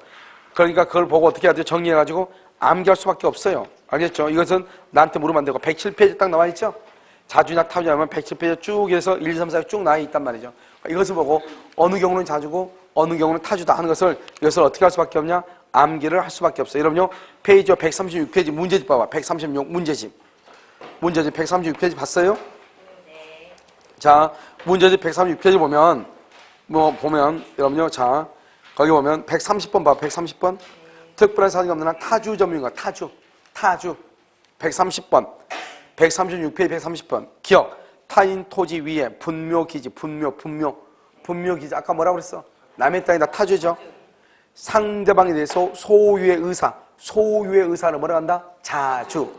그러니까 그걸 보고 어떻게 해야 돼요? 정리해가지고 암기할 수밖에 없어요. 알겠죠? 이것은 나한테 물으면 안 되고 107페이지 딱 나와 있죠? 자주냐 타주냐 하면 107페이지 쭉 해서 1, 2, 3, 4쭉 나와 있단 말이죠. 이것을 보고 어느 경우는 자주고 어느 경우는 타주다 하는 이것을 어떻게 할 수밖에 없냐? 암기를 할 수밖에 없어요. 여러분요, 페이지 136페이지 문제집 봐봐. 136 문제집 136페이지 봤어요? 자, 문제집 136페이지 보면 여러분요, 자, 거기 보면 130번 봐. 130번. 특별한 사정이 없는 한 타주 점유인가? 타주. 130번. 136페이지 130번. 기억. 타인 토지 위에 분묘기지. 분묘기지. 아까 뭐라고 그랬어? 남의 땅이다 타주죠. 상대방에 대해서 소유의 의사. 소유의 의사를 뭐라고 한다? 자주.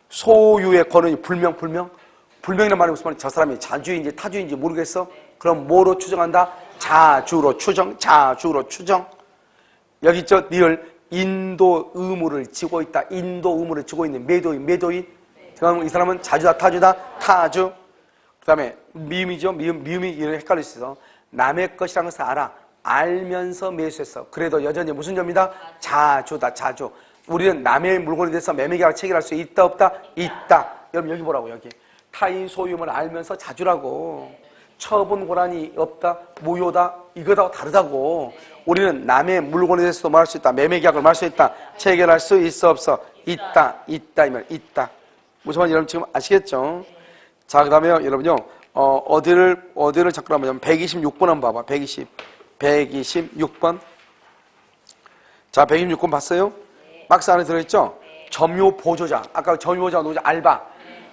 소유의 권한이 불명이란 말이 무슨 말이야? 저 사람이 자주인지 타주인지 모르겠어? 그럼 뭐로 추정한다? 자주로 추정. 여기 있죠? 니을 인도 의무를 지고 있다. 인도 의무를 지고 있는 매도인. 그럼 이 사람은 자주다 타주다? 타주. 그 다음에 미음이죠? 미음이 이런 헷갈릴 수 있어. 남의 것이라는 것을 알면서 매수했어. 그래도 여전히 무슨 점이다? 자주다. 우리는 남의 물건에 대해서 매매계약을 체결할 수 있다 없다? 있다. 여러분 여기 보라고. 여기 타인 소유임을 알면서 자주라고. 처분 권한이 없다, 무효다, 이거하고 다르다고. 우리는 남의 물건에 대해서도 말할 수 있다. 매매계약을 말할 수 있다. 체결할 수 있어 없어? 있다 이 말. 있다. 무슨 말인지 여러분 지금 아시겠죠? 자, 그 다음에 여러분요, 어디를 잠깐 한번 126번 한번 봐봐. 126번. 자, 126번 봤어요? 박스 안에 들어있죠? 점유 보조자. 아까 점유 보조자 누구죠?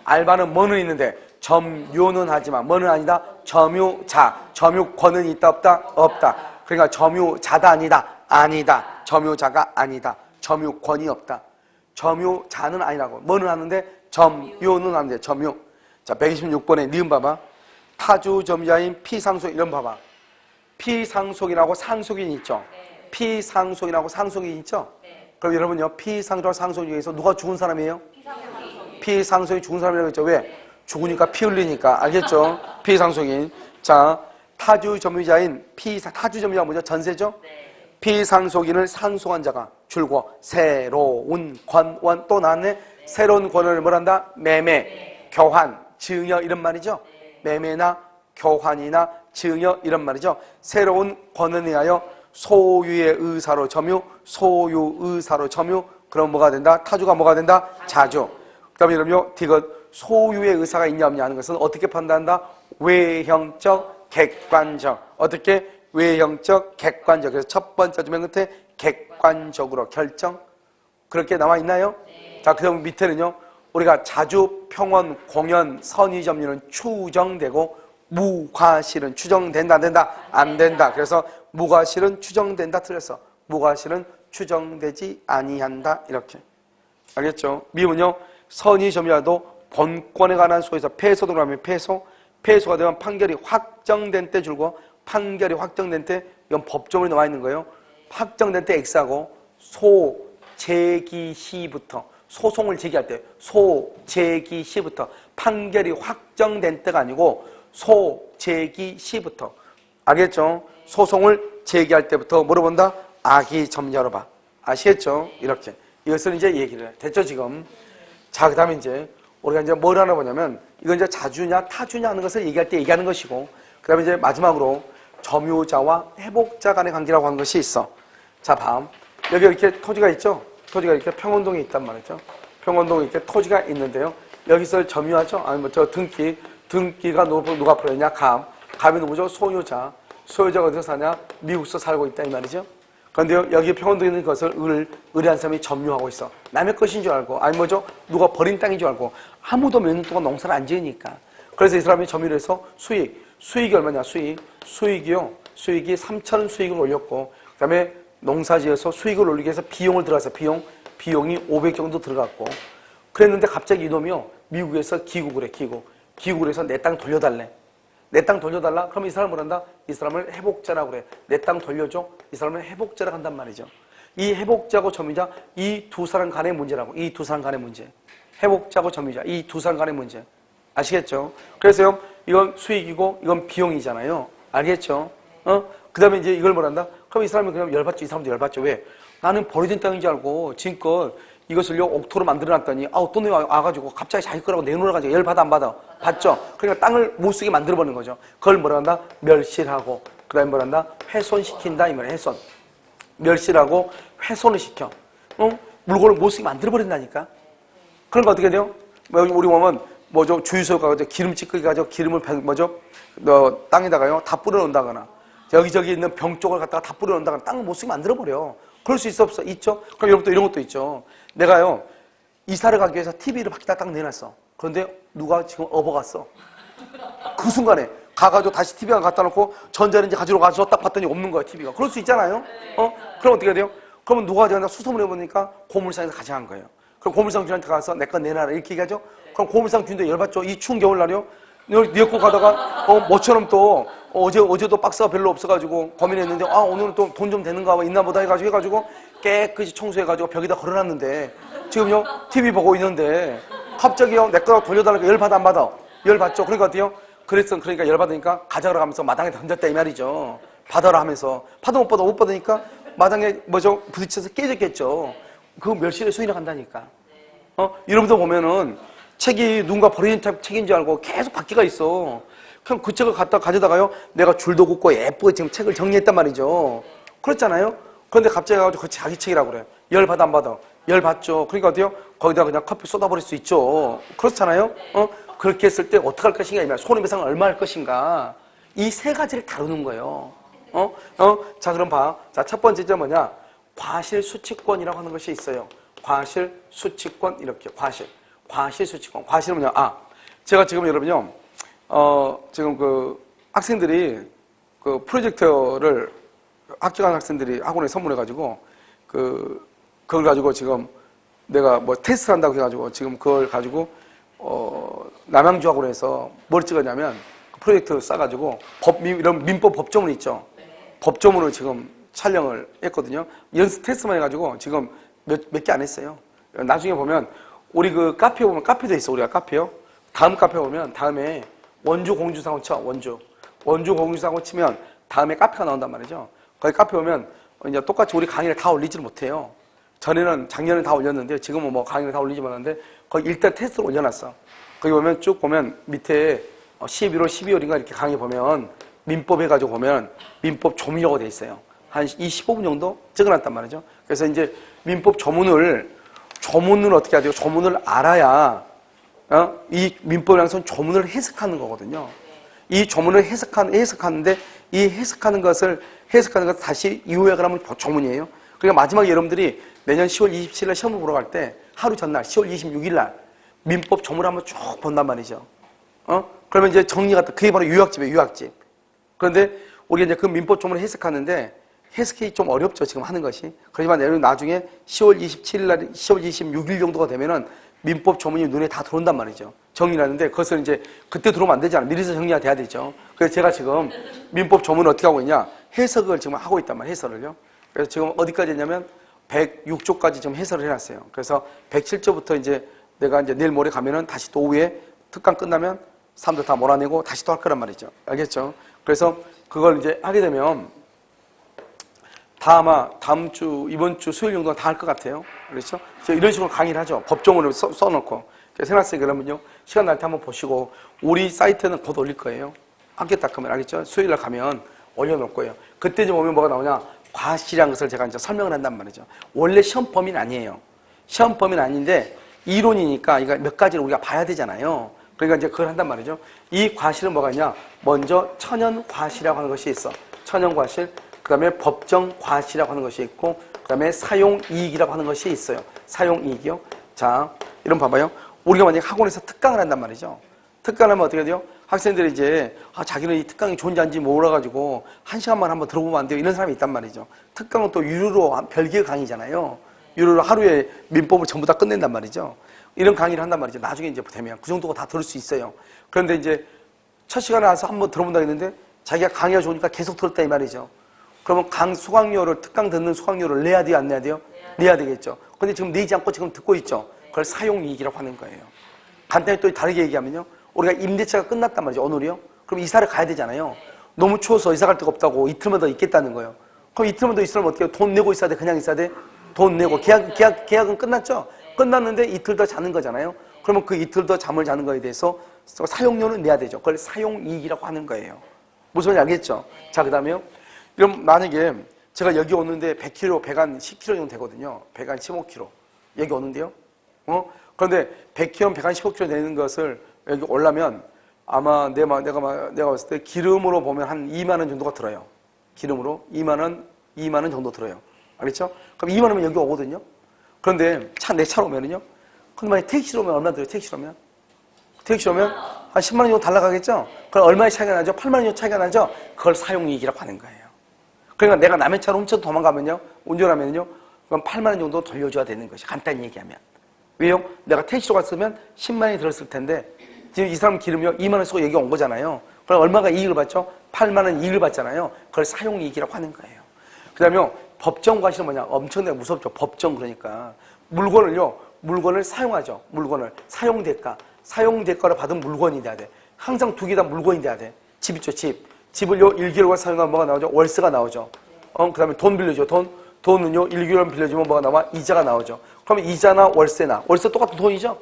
알바는 뭐는 있는데 점유는 하지만 뭐는 아니다? 점유자. 점유권은 있다 없다? 없다. 그러니까 점유자다 아니다. 점유자가 아니다. 점유권이 없다. 점유자는 아니라고. 뭐는 하는데? 점유는 하는데. 점유. 자, 126번에 니은 봐봐. 타주 점유자인 피상속 이런 봐봐. 피상속인하고 상속인이 있죠? 피상속인하고 상속인이 있죠? 그럼 여러분요, 피상속과 상속인 중에서 누가 죽은 사람이에요? 피상속이 죽은 사람이라고 했죠. 왜? 죽으니까 피 흘리니까. 알겠죠? 피상속인. 자, 타주 점유자인 타주 점유자가 뭐죠? 전세죠? 피상속인을 상속한 자가 줄고 새로운 권원 또 나왔네. 새로운 권원을 뭐란다? 매매, 교환, 증여 이런 말이죠. 매매나 교환이나 증여 이런 말이죠. 새로운 권원에 하여 소유의 의사로 점유, 소유 의사로 점유. 그럼 뭐가 된다? 타주가 뭐가 된다? 자주. 그 다음에 여러분요, 디귿 소유의 의사가 있냐 없냐 하는 것은 어떻게 판단한다? 외형적, 객관적. 어떻게? 외형적, 객관적. 그래서 첫 번째 조명 끝에 객관적으로 결정. 그렇게 나와 있나요? 자, 그 다음 밑에는요, 우리가 자주, 평원, 공연, 선의 점유는 추정되고 무과실은 추정된다, 안 된다. 그래서 무과실은 추정된다 틀렸어. 무과실은 추정되지 아니한다. 이렇게. 알겠죠? 미음은요, 선의 점유자도 본권에 관한 소에서 패소도 그러면 패소가 되면 판결이 확정된 때 줄고 판결이 확정된 때 이건 법정으로 나와 있는 거예요. 확정된 때 X하고 소제기 시부터 소송을 제기할 때 소제기 시부터 판결이 확정된 때가 아니고 소제기 시부터 알겠죠? 소송을 제기할 때부터 물어본다? 악의 점유자로 봐. 아시겠죠? 이렇게. 이것을 이제 얘기를 해. 됐죠, 지금? 자, 그 다음에 이제 우리가 이제 뭘 하나 보냐면 이건 이제 자주냐 타주냐 하는 것을 얘기할 때 얘기하는 것이고 그 다음에 이제 마지막으로 점유자와 회복자 간의 관계라고 하는 것이 있어. 자, 여기 이렇게 토지가 있죠? 토지가 이렇게 평원동에 있단 말이죠. 평원동에 이렇게 토지가 있는데요. 여기서 점유하죠? 아니, 뭐, 저 등기가 누가 풀어있냐? 갑이 누구죠? 소유자. 소유자가 어디서 사냐? 미국에서 살고 있다, 이 말이죠. 그런데 여기 평원동에 있는 것을 의뢰한 사람이 점유하고 있어. 남의 것인 줄 알고, 아니, 뭐죠? 누가 버린 땅인 줄 알고, 아무도 몇 년 동안 농사를 안 지으니까. 그래서 이 사람이 점유를 해서 수익이 얼마냐? 수익이요. 수익이 3,000 수익을 올렸고, 그 다음에 농사 지어서 수익을 올리기 위해서 비용을 들어갔어요. 비용이 500 정도 들어갔고. 그랬는데 갑자기 이놈이요. 미국에서 기국을 해, 기국을 해서 내 땅 돌려달래. 내 땅 돌려달라? 그럼 이 사람은 뭐란다? 이 사람을 회복자라고 그래. 내 땅 돌려줘? 이 사람을 회복자라고 한단 말이죠. 이 회복자고 점유자, 이 두 사람 간의 문제라고. 이 두 사람 간의 문제. 회복자고 점유자, 이 두 사람 간의 문제. 아시겠죠? 그래서요, 이건 수익이고, 이건 비용이잖아요. 알겠죠? 그 다음에 이제 이걸 뭐란다? 그럼 이 사람이 그냥 열받죠. 이 사람도 열받죠. 왜? 나는 버려진 땅인 줄 알고, 지금껏 이것을요, 옥토로 만들어놨더니, 어떤 놈이 와가지고 갑자기 자기 거라고 내놓으라가지고 열받아, 안 받아? 받죠? 그러니까 땅을 못 쓰게 만들어버리는 거죠. 그걸 뭐라 한다? 멸실하고, 그 다음에 뭐라 한다? 훼손시킨다, 이 말이야, 훼손. 멸실하고 훼손을 시켜. 물건을 못 쓰게 만들어버린다니까? 그러니까 어떻게 돼요? 우리 보면, 뭐죠? 주유소 가가지고 기름찌개 가지고 기름을, 땅에다가요, 다 뿌려놓는다거나, 여기저기 있는 병 쪽을 갖다가 다 뿌려놓는다가 땅을 못 쓰게 만들어버려. 그럴 수 있어, 없어? 있죠? 그럼 여러분도 이런 것도 있죠. 내가요, 이사를 가기 위해서 TV를 밖에다 딱 내놨어. 그런데 누가 지금 업어갔어. 그 순간에 가가지고 다시 TV가 갖다 놓고 전자레인지 가지러 가서 딱 봤더니 없는 거야, TV가. 그럴 수 있잖아요? 그럼 어떻게 돼요? 그러면 누가 가져간다? 수소문 해보니까 고물상에서 가져간 거예요. 그럼 고물상 주인한테 가서 내 거 내놔라. 이렇게 얘기하죠? 그럼 고물상 주인도 열받죠? 이 추운 겨울날이요? 네 거 가다가, 모처럼 또, 어제도 박스가 별로 없어가지고 고민했는데, 오늘은 또 돈 좀 되는가 봐, 있나 보다 해가지고 깨끗이 청소해가지고 벽에다 걸어놨는데, 지금요, TV 보고 있는데, 갑자기요, 내 거 돌려달라고 열받아, 안 받아? 열받죠? 그러니까 어때요? 그러니까 열받으니까 가져가라 하면서 마당에 던졌다, 이 말이죠. 받아라 하면서. 받아 못 받으니까 마당에 부딪혀서 깨졌겠죠. 그거 멸실의 수위나 간다니까. 여러분도 보면은, 책이 누군가 버리는 책인 줄 알고 계속 밖에가 있어. 그냥 그 책을 가져다가요, 내가 줄도 긋고 예쁘게 지금 책을 정리했단 말이죠. 그렇잖아요? 그런데 갑자기 가지고 그 자기 책이라고 그래. 열 받아, 안 받아? 열 받죠. 그러니까 어때요? 거기다 그냥 커피 쏟아버릴 수 있죠. 그렇잖아요? 그렇게 했을 때 어떻게 할 것인가, 이 말. 손해배상을 얼마 할 것인가. 이 세 가지를 다루는 거예요. 자, 그럼 봐. 자, 첫 번째죠, 뭐냐? 과실수칙권이라고 하는 것이 있어요. 과실수칙권, 이렇게. 과실수칙권. 과실은 뭐냐? 제가 지금 여러분요, 지금 그 학생들이 그 프로젝터를 학교 간 학생들이 학원에 선물해가지고 그걸 가지고 지금 내가 뭐 테스트 한다고 해가지고 지금 그걸 가지고 남양주 학원에서 뭘 찍었냐면 그 프로젝터 싸가지고 이런 민법 법조문 있죠. 법조문을 지금 촬영을 했거든요. 연습 테스트만 해가지고 지금 몇 개 안 했어요. 나중에 보면 우리 그 카페 보면 카페도 있어. 우리가 카페요. 다음 카페 보면 다음에 원주 공주상호 쳐. 원주 공주상호 치면 다음에 카페가 나온단 말이죠. 거기 카페 보면 이제 똑같이 우리 강의를 다 올리지를 못해요. 전에는 작년에 다 올렸는데 지금은 뭐 강의를 다 올리지 못하는데 거기 일단 테스트를 올려놨어. 거기 보면 쭉 보면 밑에 11월, 12월인가 이렇게 강의 보면 민법 해가지고 보면 민법 조문이라고 돼 있어요. 한 15분 정도 적어놨단 말이죠. 그래서 이제 민법 조문을 어떻게 해야 돼요? 조문을 알아야 이 민법이라는 조문을 해석하는 거거든요. 이 조문을 해석하는데 이 해석하는 것을 다시 이후에 하면 조문이에요. 그러니까 마지막에 여러분들이 내년 10월 27일 날 시험을 보러 갈 때 하루 전날 10월 26일 날 민법 조문을 한번 쭉 본단 말이죠. 그러면 이제 정리가 그게 바로 유학집이에요. 유학집. 그런데 우리가 이제 그 민법 조문을 해석하는데 해석이 좀 어렵죠, 지금 하는 것이. 그렇지만 여러분 나중에 10월 27일 날, 10월 26일 정도가 되면은 민법 조문이 눈에 다 들어온단 말이죠. 정리를 하는데 그것을 이제 그때 들어오면 안 되잖아. 미리서 정리가 돼야 되죠. 그래서 제가 지금 민법 조문을 어떻게 하고 있냐? 해석을 지금 하고 있단 말이에요, 해설을요. 그래서 지금 어디까지 했냐면 106조까지 지금 해설을 해놨어요. 그래서 107조부터 이제 내가 이제 내일 모레 가면은 다시 또 오후에 특강 끝나면 사람들 다 몰아내고 다시 또 할 거란 말이죠. 알겠죠? 그래서 그걸 이제 하게 되면 다 아마 이번 주 수요일 정도는 다 할 것 같아요. 그렇죠? 이런 식으로 강의를 하죠. 법조문을 써놓고. 그래서 해놨으니까 그러면요. 시간 날 때 한번 보시고, 우리 사이트는 곧 올릴 거예요. 학교닷컴에 알겠죠? 수요일 날 가면 올려놓을 거예요. 그때 이제 보면 뭐가 나오냐? 과실이라는 것을 제가 이제 설명을 한단 말이죠. 원래 시험 범위는 아니에요. 시험 범위는 아닌데, 이론이니까 이거 몇 가지를 우리가 봐야 되잖아요. 그러니까 이제 그걸 한단 말이죠. 이 과실은 뭐가 있냐? 먼저 천연과실이라고 하는 것이 있어. 천연과실. 그 다음에 법정과실이라고 하는 것이 있고, 그 다음에 사용이익이라고 하는 것이 있어요. 사용이익이요. 자, 이런 봐봐요. 우리가 만약에 학원에서 특강을 한단 말이죠. 특강을 하면 어떻게 돼요? 학생들이 이제, 자기는 이 특강이 좋은지 아닌지 몰라가지고, 1시간만 한번 들어보면 안 돼요. 이런 사람이 있단 말이죠. 특강은 또 유료로 별개의 강의잖아요. 유료로 하루에 민법을 전부 다 끝낸단 말이죠. 이런 강의를 한단 말이죠. 나중에 이제 되면 그 정도가 다 들을 수 있어요. 그런데 이제 첫 시간에 와서 한번 들어본다 했는데, 자기가 강의가 좋으니까 계속 들었다 이 말이죠. 그러면 수강료를, 특강 듣는 수강료를 내야 돼요, 안 내야 돼요? 내야 되겠죠. 근데 지금 내지 않고 지금 듣고 있죠. 그걸 사용이익이라고 하는 거예요. 간단히 또 다르게 얘기하면요. 우리가 임대차가 끝났단 말이죠, 오늘이요. 그럼 이사를 가야 되잖아요. 너무 추워서 이사 갈 데가 없다고 이틀만 더 있겠다는 거예요. 그럼 이틀만 더 있으면 어떻게 해요? 돈 내고 있어야 돼? 그냥 있어야 돼? 돈 내고. 계약은 끝났죠? 끝났는데 이틀 더 자는 거잖아요. 그러면 그 이틀 더 잠을 자는 거에 대해서 사용료는 내야 되죠. 그걸 사용이익이라고 하는 거예요. 무슨 말인지 알겠죠? 자, 그 다음에요. 그럼 만약에 제가 여기 오는데 100km, 100한 10km 정도 되거든요. 100한 15km. 여기 오는데요. 그런데 100km, 100한 15km 되는 것을 여기 올라면 아마 내가 봤을 때 기름으로 보면 한 2만 원 정도가 들어요. 기름으로 2만 원 정도 들어요. 알겠죠? 그럼 2만 원이면 여기 오거든요. 그런데 내 차로 오면은요. 근데 만약 택시로 오면 얼마 들어요? 택시로 오면 한 10만 원 정도 달라가겠죠? 그럼 얼마의 차이가 나죠? 8만 원 정도 차이가 나죠? 그걸 사용이익이라고 하는 거예요. 그러니까 내가 남의 차로 훔쳐 도망가면요, 운전하면요, 그럼 8만 원 정도 돌려줘야 되는 것이 간단히 얘기하면. 왜요? 내가 택시로 갔으면 10만 원이 들었을 텐데 지금 이 사람 기름이요 2만 원 쓰고 여기 온 거잖아요. 그럼 얼마가 이익을 받죠? 8만 원 이익을 받잖아요. 그걸 사용이익이라고 하는 거예요. 그 다음에 법정과실은 뭐냐? 엄청나게 무섭죠. 법정 그러니까 물건을 사용하죠. 물건을 사용대가를 받은 물건이 돼야 돼. 항상 두 개 다 물건이 돼야 돼. 집 있죠, 집. 집을 1개월간 사용하면 뭐가 나오죠? 월세가 나오죠. 그 다음에 돈 빌려줘. 돈은요 1개월 빌려주면 뭐가 나와? 이자가 나오죠. 그러면 이자나 월세 똑같은 돈이죠?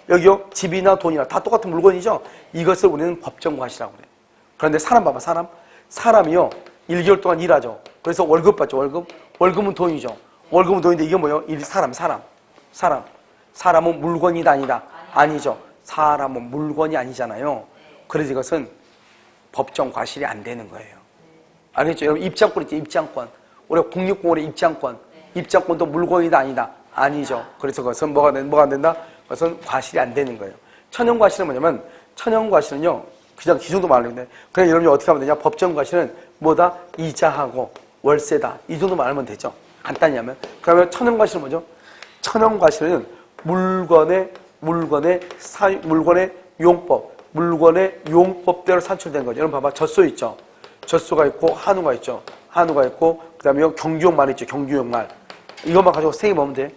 여기요 집이나 돈이나 다 똑같은 물건이죠? 이것을 우리는 법정과실이라고 그래요. 그런데 사람 봐봐, 사람이요 1개월 동안 일하죠. 그래서 월급 받죠. 월급은 돈이죠. 월급은 돈인데 이게 뭐예요? 사람은 물건이다 아니다? 아니죠. 사람은 물건이 아니잖아요. 그래서 이것은 법정 과실이 안 되는 거예요. 알겠죠? 여러분 입장권 있죠? 입장권. 우리가 국립공원의 입장권도 물건이다 아니다? 아니죠. 그래서 그것은 뭐가 안 된다? 그것은 과실이 안 되는 거예요. 천연과실은 뭐냐면 천연과실은요 그냥 기준도 말하는데 그냥 여러분이 어떻게 하면 되냐? 법정 과실은 뭐다? 이자하고 월세다. 이 정도 말하면 되죠. 간단히 하면. 그러면 천연과실은 뭐죠? 천연과실은 물건의 용법대로 산출된 거죠. 여러분 봐봐. 젖소 있죠. 젖소가 있고 한우가 있죠. 그 다음에 경주용 말 있죠. 경주용 말. 이것만 가지고 세 개 보면 돼.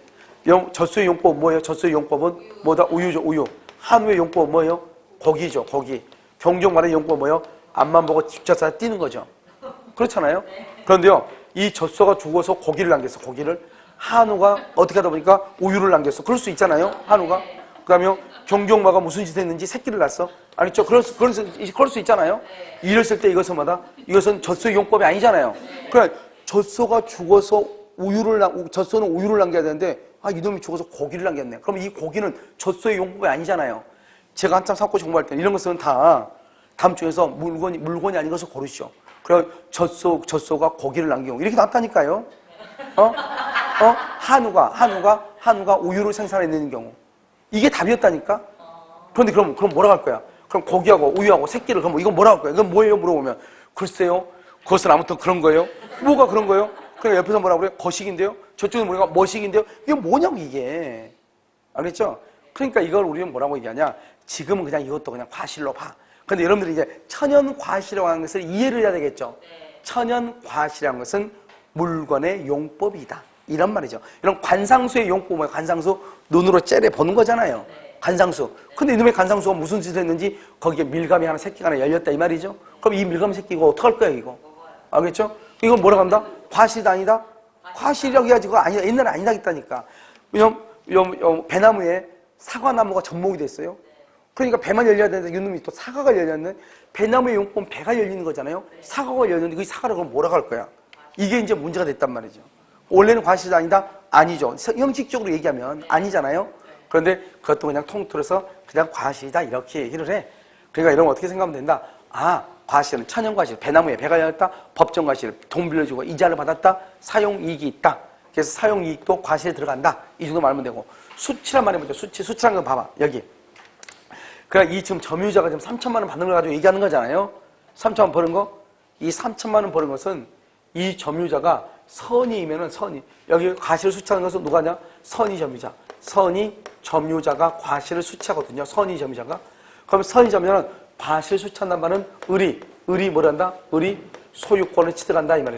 젖소의 용법은 뭐예요? 젖소의 용법은 뭐다? 우유죠. 우유. 한우의 용법은 뭐예요? 고기죠. 고기. 경주용 말의 용법은 뭐예요? 앞만 보고 집착해서 뛰는 거죠. 그렇잖아요. 그런데요. 이 젖소가 죽어서 고기를 남겼어. 고기를. 한우가 어떻게 하다 보니까 우유를 남겼어. 그럴 수 있잖아요. 한우가. 그 다음에 경주용마가 무슨 짓을 했는지 새끼를 낳았어. 아니죠. 그럴 수 있잖아요. 이랬을 때 이것은 젖소의 용법이 아니잖아요. 그러니까 젖소가 죽어서 젖소는 우유를 남겨야 되는데 이놈이 죽어서 고기를 남겼네. 그럼 이 고기는 젖소의 용법이 아니잖아요. 제가 한참 사고시 공부할 때 이런 것은 다 다음 중에서 물건이 아닌 것을 고르시오. 그래 젖소가 고기를 남기고 이렇게 나왔다니까요. 한우가 우유를 생산해내는 경우 이게 답이었다니까. 그런데 그럼 뭐라고 할 거야? 그럼 고기하고 우유하고 새끼를 그럼 이건 뭐라고 할 거야? 이건 뭐예요? 물어보면 글쎄요. 그것은 아무튼 그런 거예요. 뭐가 그런 거예요? 그냥 옆에서 뭐라고 그래요? 거식인데요? 저쪽은 뭐가 머식인데요? 이게 뭐냐고 이게. 알겠죠? 그러니까 이걸 우리는 뭐라고 얘기하냐? 지금은 그냥 이것도 그냥 과실로 봐. 근데 여러분들이 이제 천연과실이라고 하는 것을 이해를 해야 되겠죠? 천연과실이라는 것은 물건의 용법이다. 이런 말이죠. 이런 관상수의 용법 뭐예요? 관상수 눈으로 째려 보는 거잖아요. 관상수. 근데 이놈의 관상수가 무슨 짓을 했는지 거기에 밀감이 하나 새끼가 하나 열렸다 이 말이죠. 그럼 이 밀감 새끼 이거 어떡할 거야 이거? 알겠죠? 이건 뭐라고 한다? 과실이다 아니다? 과실이라고 해야지 그거 아니다. 옛날에 아니다 했다니까. 왜냐면 배나무에 사과나무가 접목이 됐어요. 그러니까 배만 열려야 되는데 이놈이 또 사과가 열렸네. 배나무의 용법은 배가 열리는 거잖아요. 사과가 열렸는데 그 사과를 그럼 뭐라고 할 거야? 이게 이제 문제가 됐단 말이죠. 원래는 과실이 아니다? 아니죠. 형식적으로 얘기하면 아니잖아요. 그런데 그것도 그냥 통틀어서 그냥 과실이다 이렇게 얘기를 해. 그러니까 이런 거 어떻게 생각하면 된다? 과실은 천연과실, 배나무에 배가 열렸다. 법정과실, 돈 빌려주고 이자를 받았다. 사용이익이 있다. 그래서 사용이익도 과실에 들어간다. 이 정도 말하면 되고. 수치란 말이 뭐죠? 수치란 건 봐봐. 여기. 그러니까 이 지금 점유자가 지금 3천만 원 받는 걸 가지고 얘기하는 거잖아요. 3천만 원 버는 거. 이 3천만 원 버는 것은 이 점유자가 선이면은 선이. 여기 과실을 수치하는 것은 누가 하냐? 선이 점유자. 선이 점유자가 과실을 수치하거든요. 선이 점유자가. 그럼 선이 점유자는 과실을 수치한다는 말은 을이 뭐란다? 을이 소유권을 취득한다 이 말이에요.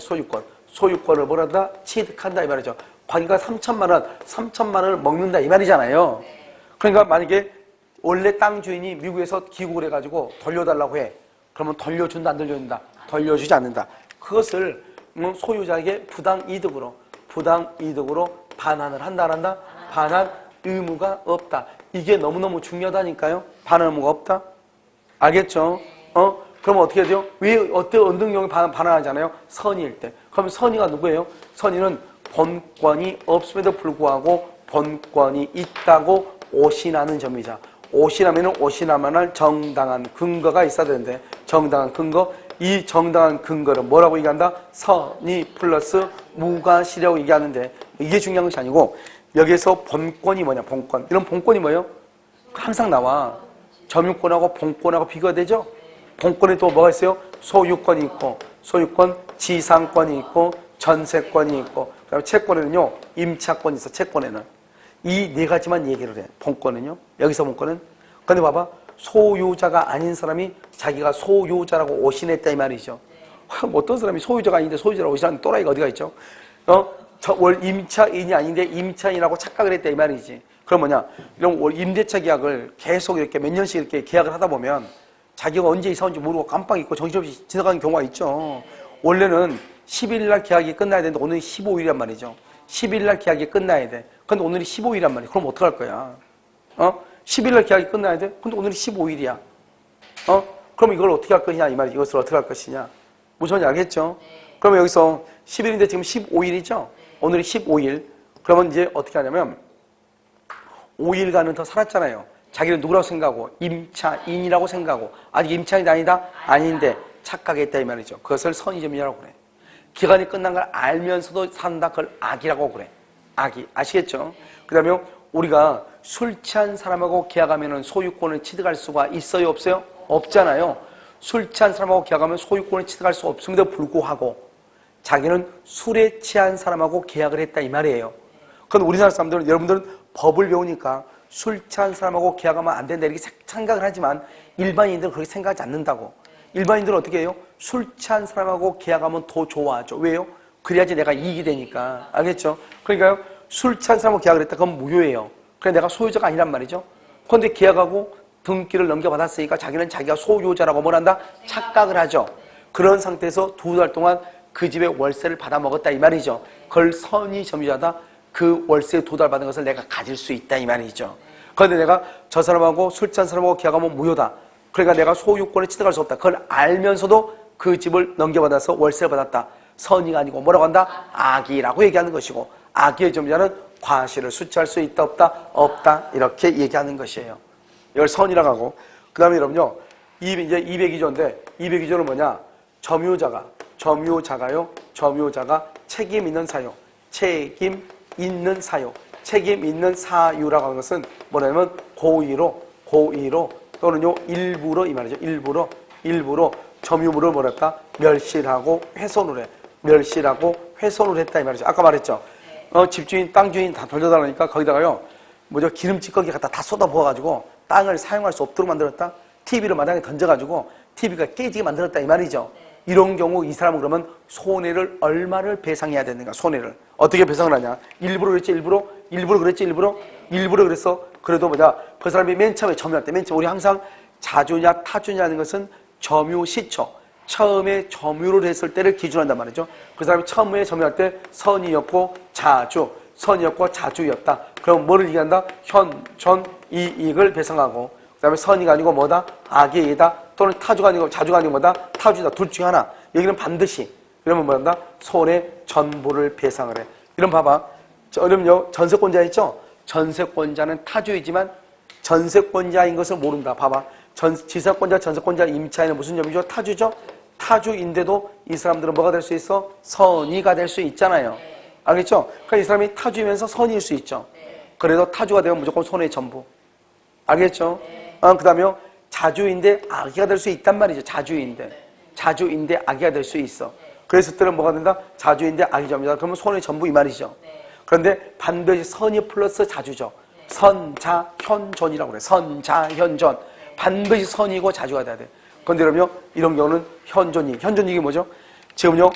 소유권을 뭐란다? 취득한다 이 말이죠. 과기가 3천만 원을 먹는다 이 말이잖아요. 그러니까 만약에 원래 땅 주인이 미국에서 귀국을 해가지고 돌려달라고 해. 그러면 돌려준다 안 돌려준다? 돌려주지 않는다. 그것을 소유자에게 부당이득으로 반환을 한다 안 한다? 반환 의무가 없다. 이게 너무너무 중요하다니까요. 반환 의무가 없다. 알겠죠? 그러면 어떻게 해야 돼요? 왜 어떤 경우에 반환하잖아요? 선의일 때. 그럼 선의가 누구예요? 선의는 본권이 없음에도 불구하고 본권이 있다고 오신하는 점이자. 오신하면은 오신하면은 정당한 근거가 있어야 되는데 정당한 근거 이 정당한 근거를 뭐라고 얘기한다? 선의 플러스 무과실이라고 얘기하는데 이게 중요한 것이 아니고 여기에서 본권이 뭐냐? 본권. 이런 본권이 뭐예요? 항상 나와. 점유권하고 본권하고 비교가 되죠? 본권에 또 뭐가 있어요? 소유권이 있고 소유권, 지상권이 있고 전세권이 있고 그다음에 채권에는요 임차권이 있어. 채권에는 이 네 가지만 얘기를 해. 본권은요. 여기서 본권은 근데 봐봐. 소유자가 아닌 사람이 자기가 소유자라고 오신했다 이 말이죠. 어떤 사람이 소유자가 아닌데 소유자라고 오신하는 또라이가 어디가 있죠? 월 임차인이 아닌데 임차인이라고 착각을 했다 이 말이지. 그럼 뭐냐? 이런 월 임대차 계약을 계속 이렇게 몇 년씩 이렇게 계약을 하다 보면 자기가 언제 이사 온지 모르고 깜빡 잊고 정신없이 지나가는 경우가 있죠. 원래는 10일 날 계약이 끝나야 되는데 오늘이 15일이란 말이죠. 10일 날 계약이 끝나야 돼. 근데 오늘이 15일이란 말이야. 그럼 어떡할 거야? 10일 날 계약이 끝나야 돼? 근데 오늘이 15일이야. 그럼 이걸 어떻게 할 것이냐 이 말이지. 이것을 어떻게 할 것이냐. 무슨 말인지 알겠죠? 그러면 여기서 10일인데 지금 15일이죠? 오늘이 15일. 그러면 이제 어떻게 하냐면 5일간은 더 살았잖아요. 자기는 누구라고 생각하고 임차인이라고 생각하고 아직 임차인이 아니다? 아닌데 착각했다 이 말이죠. 그것을 선의점유자라고 그래. 기간이 끝난 걸 알면서도 산다. 그걸 악이라고 그래. 악이. 아시겠죠? 그 다음에 우리가 술 취한 사람하고 계약하면 소유권을 취득할 수가 있어요? 없어요? 없잖아요. 술 취한 사람하고 계약하면 소유권을 취득할 수 없음에도 불구하고 자기는 술에 취한 사람하고 계약을 했다 이 말이에요. 그건 우리나라 사람들은 여러분들은 법을 배우니까 술 취한 사람하고 계약하면 안 된다 이렇게 생각을 하지만 일반인들은 그렇게 생각하지 않는다고. 일반인들은 어떻게 해요? 술 취한 사람하고 계약하면 더 좋아하죠. 왜요? 그래야지 내가 이익이 되니까. 알겠죠? 그러니까요. 술 취한 사람하고 계약을 했다. 그건 무효예요. 그래 내가 소유자가 아니란 말이죠. 그런데 계약하고 등기를 넘겨받았으니까 자기는 자기가 소유자라고 뭐란다? 착각을 하죠. 그런 상태에서 2달 동안 그 집에 월세를 받아 먹었다 이 말이죠. 그걸 선의 점유자다. 그 월세 2달 받은 것을 내가 가질 수 있다 이 말이죠. 그런데 내가 저 사람하고 술 취한 사람하고 계약하면 무효다. 그러니까 내가 소유권을 취득할 수 없다. 그걸 알면서도 그 집을 넘겨받아서 월세를 받았다. 선의가 아니고 뭐라고 한다? 악이라고 얘기하는 것이고 악의 점유자는 과실을 수취할 수 있다 없다? 없다. 이렇게 얘기하는 것이에요. 이걸 선이라고 하고 그 다음에 여러분요. 이제 202조인데 202조는 뭐냐? 점유자가요. 점유자가 책임 있는 사유. 책임 있는 사유. 책임 있는 사유라고 하는 것은 뭐냐면 고의로 또는요 일부러 이 말이죠. 일부러 점유물을 뭐랄까? 멸실하고 훼손을 해. 멸실하고 훼손을 했다 이 말이죠. 아까 말했죠. 집주인, 땅 주인 다 돌려달라니까 거기다가요. 기름찌꺼기 갖다 다 쏟아 부어가지고 땅을 사용할 수 없도록 만들었다. TV를 마당에 던져가지고 TV가 깨지게 만들었다 이 말이죠. 이런 경우 이 사람은 그러면 손해를 얼마를 배상해야 되는가? 손해를 어떻게 배상을 하냐? 일부러 그랬지 일부러 그랬어. 그래도 그 사람이 맨 처음에 점유할 때 맨 처음 우리 항상 자주냐 타주냐 하는 것은 점유 시초 처음에 점유를 했을 때를 기준한단 말이죠. 그 사람이 처음에 점유할 때 선이었고 자주였다. 그럼 뭐를 얘기한다? 현 이익을 배상하고 그 다음에 선이가 아니고 뭐다? 악의 이다. 또는 타주가 아니고 자주가 아니고 뭐다? 타주다. 둘 중에 하나. 여기는 반드시 그러면 뭐한다? 손해 전부를 배상을 해. 이런 봐봐. 그럼요 전세권자 있죠? 전세권자는 타주이지만 전세권자인 것을 모른다. 봐봐. 지상권자, 전세권자, 임차인은 무슨 점이죠? 타주죠? 타주인데도 이 사람들은 뭐가 될 수 있어? 선의가 될 수 있잖아요. 알겠죠? 그러니까 이 사람이 타주이면서 선의일 수 있죠. 그래도 타주가 되면 무조건 손해 전부. 알겠죠? 그 다음에 자주인데 악의가 될 수 있단 말이죠. 자주인데 악의가 될 수 있어. 그랬을 때는 뭐가 된다? 자주인데 악의 점이다. 그러면 손해 전부 이 말이죠. 그런데 반드시 선의 플러스 자주죠. 선자현존이라고 그래. 선자현존. 반드시 선이고 자주가 돼야 돼. 그런데 그러면 이런 경우는 현존이 이게 뭐죠? 지금요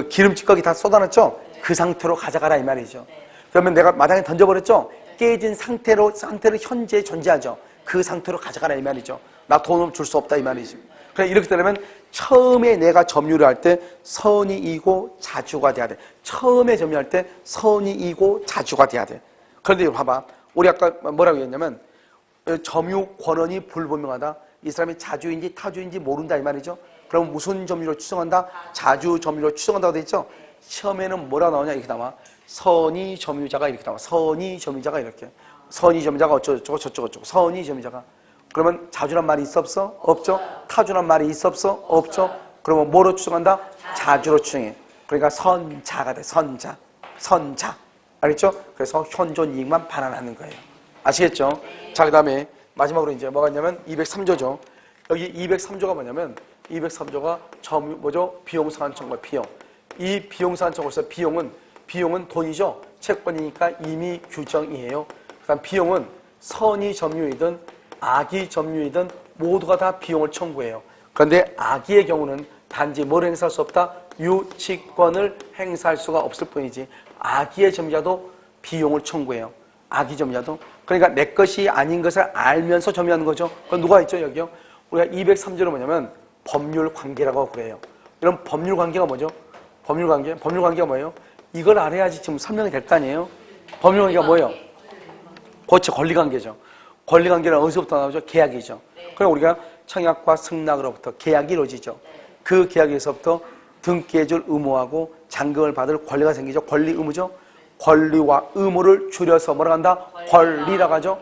기름찌꺼기 다 쏟아놨죠? 그 상태로 가져가라 이 말이죠. 그러면 내가 마당에 던져버렸죠? 깨진 상태로 현재 존재하죠. 그 상태로 가져가라 이 말이죠. 나 돈을 줄 수 없다 이 말이죠. 그래 이렇게 되려면 처음에 내가 점유를 할 때 선이이고 자주가 돼야 돼. 처음에 점유할 때 선이이고 자주가 돼야 돼. 그런데 봐봐. 우리 아까 뭐라고 했냐면 점유 권한이 불분명하다. 이 사람이 자주인지 타주인지 모른다 이 말이죠. 그럼 무슨 점유로 추정한다? 자주 점유로 추정한다고 돼 있죠. 처음에는 뭐라 나오냐 이렇게 나와. 선의 점유자가 이렇게 나와. 선의 점유자가 이렇게. 선의 점유자가 어쩌고 저쩌고 선의 점유자가. 그러면 자주란 말이 있어 없어? 없죠. 타주란 말이 있어 없어? 없죠. 그러면 뭐로 추정한다? 자주로 추정해. 그러니까 선자가 돼. 선자. 선자. 알겠죠? 그래서 현존 이익만 반환하는 거예요. 아시겠죠? 자, 그 다음에 마지막으로 이제 뭐가 있냐면 203조죠. 여기 203조가 뭐냐면 203조가 뭐죠? 비용상환청과 비용. 이 비용상환청으로서 비용은 돈이죠. 채권이니까 이미 규정이에요. 그다음 비용은 선의 점유이든 악의 점유이든 모두가 다 비용을 청구해요. 그런데 악의의 경우는 단지 뭘 행사할 수 없다? 유치권을 행사할 수가 없을 뿐이지 악의의 점유자도 비용을 청구해요. 악의 점유자도. 그러니까 내 것이 아닌 것을 알면서 점유하는 거죠. 그럼 누가 있죠 여기요? 우리가 203조는 뭐냐면 법률 관계라고 그래요. 이런 법률 관계가 뭐죠? 법률 관계가 뭐예요? 이걸 알아야지 지금 설명이 될 거 아니에요? 법률 관계가 뭐예요? 그렇죠. 권리관계죠. 권리관계는 어디서부터 나오죠? 계약이죠. 그럼 우리가 청약과 승낙으로부터 계약이 이루어지죠. 그 계약에서부터 등기해줄 의무하고 잔금을 받을 권리가 생기죠. 권리 의무죠. 권리와 의무를 줄여서 뭐라고 한다? 권리라고 하죠.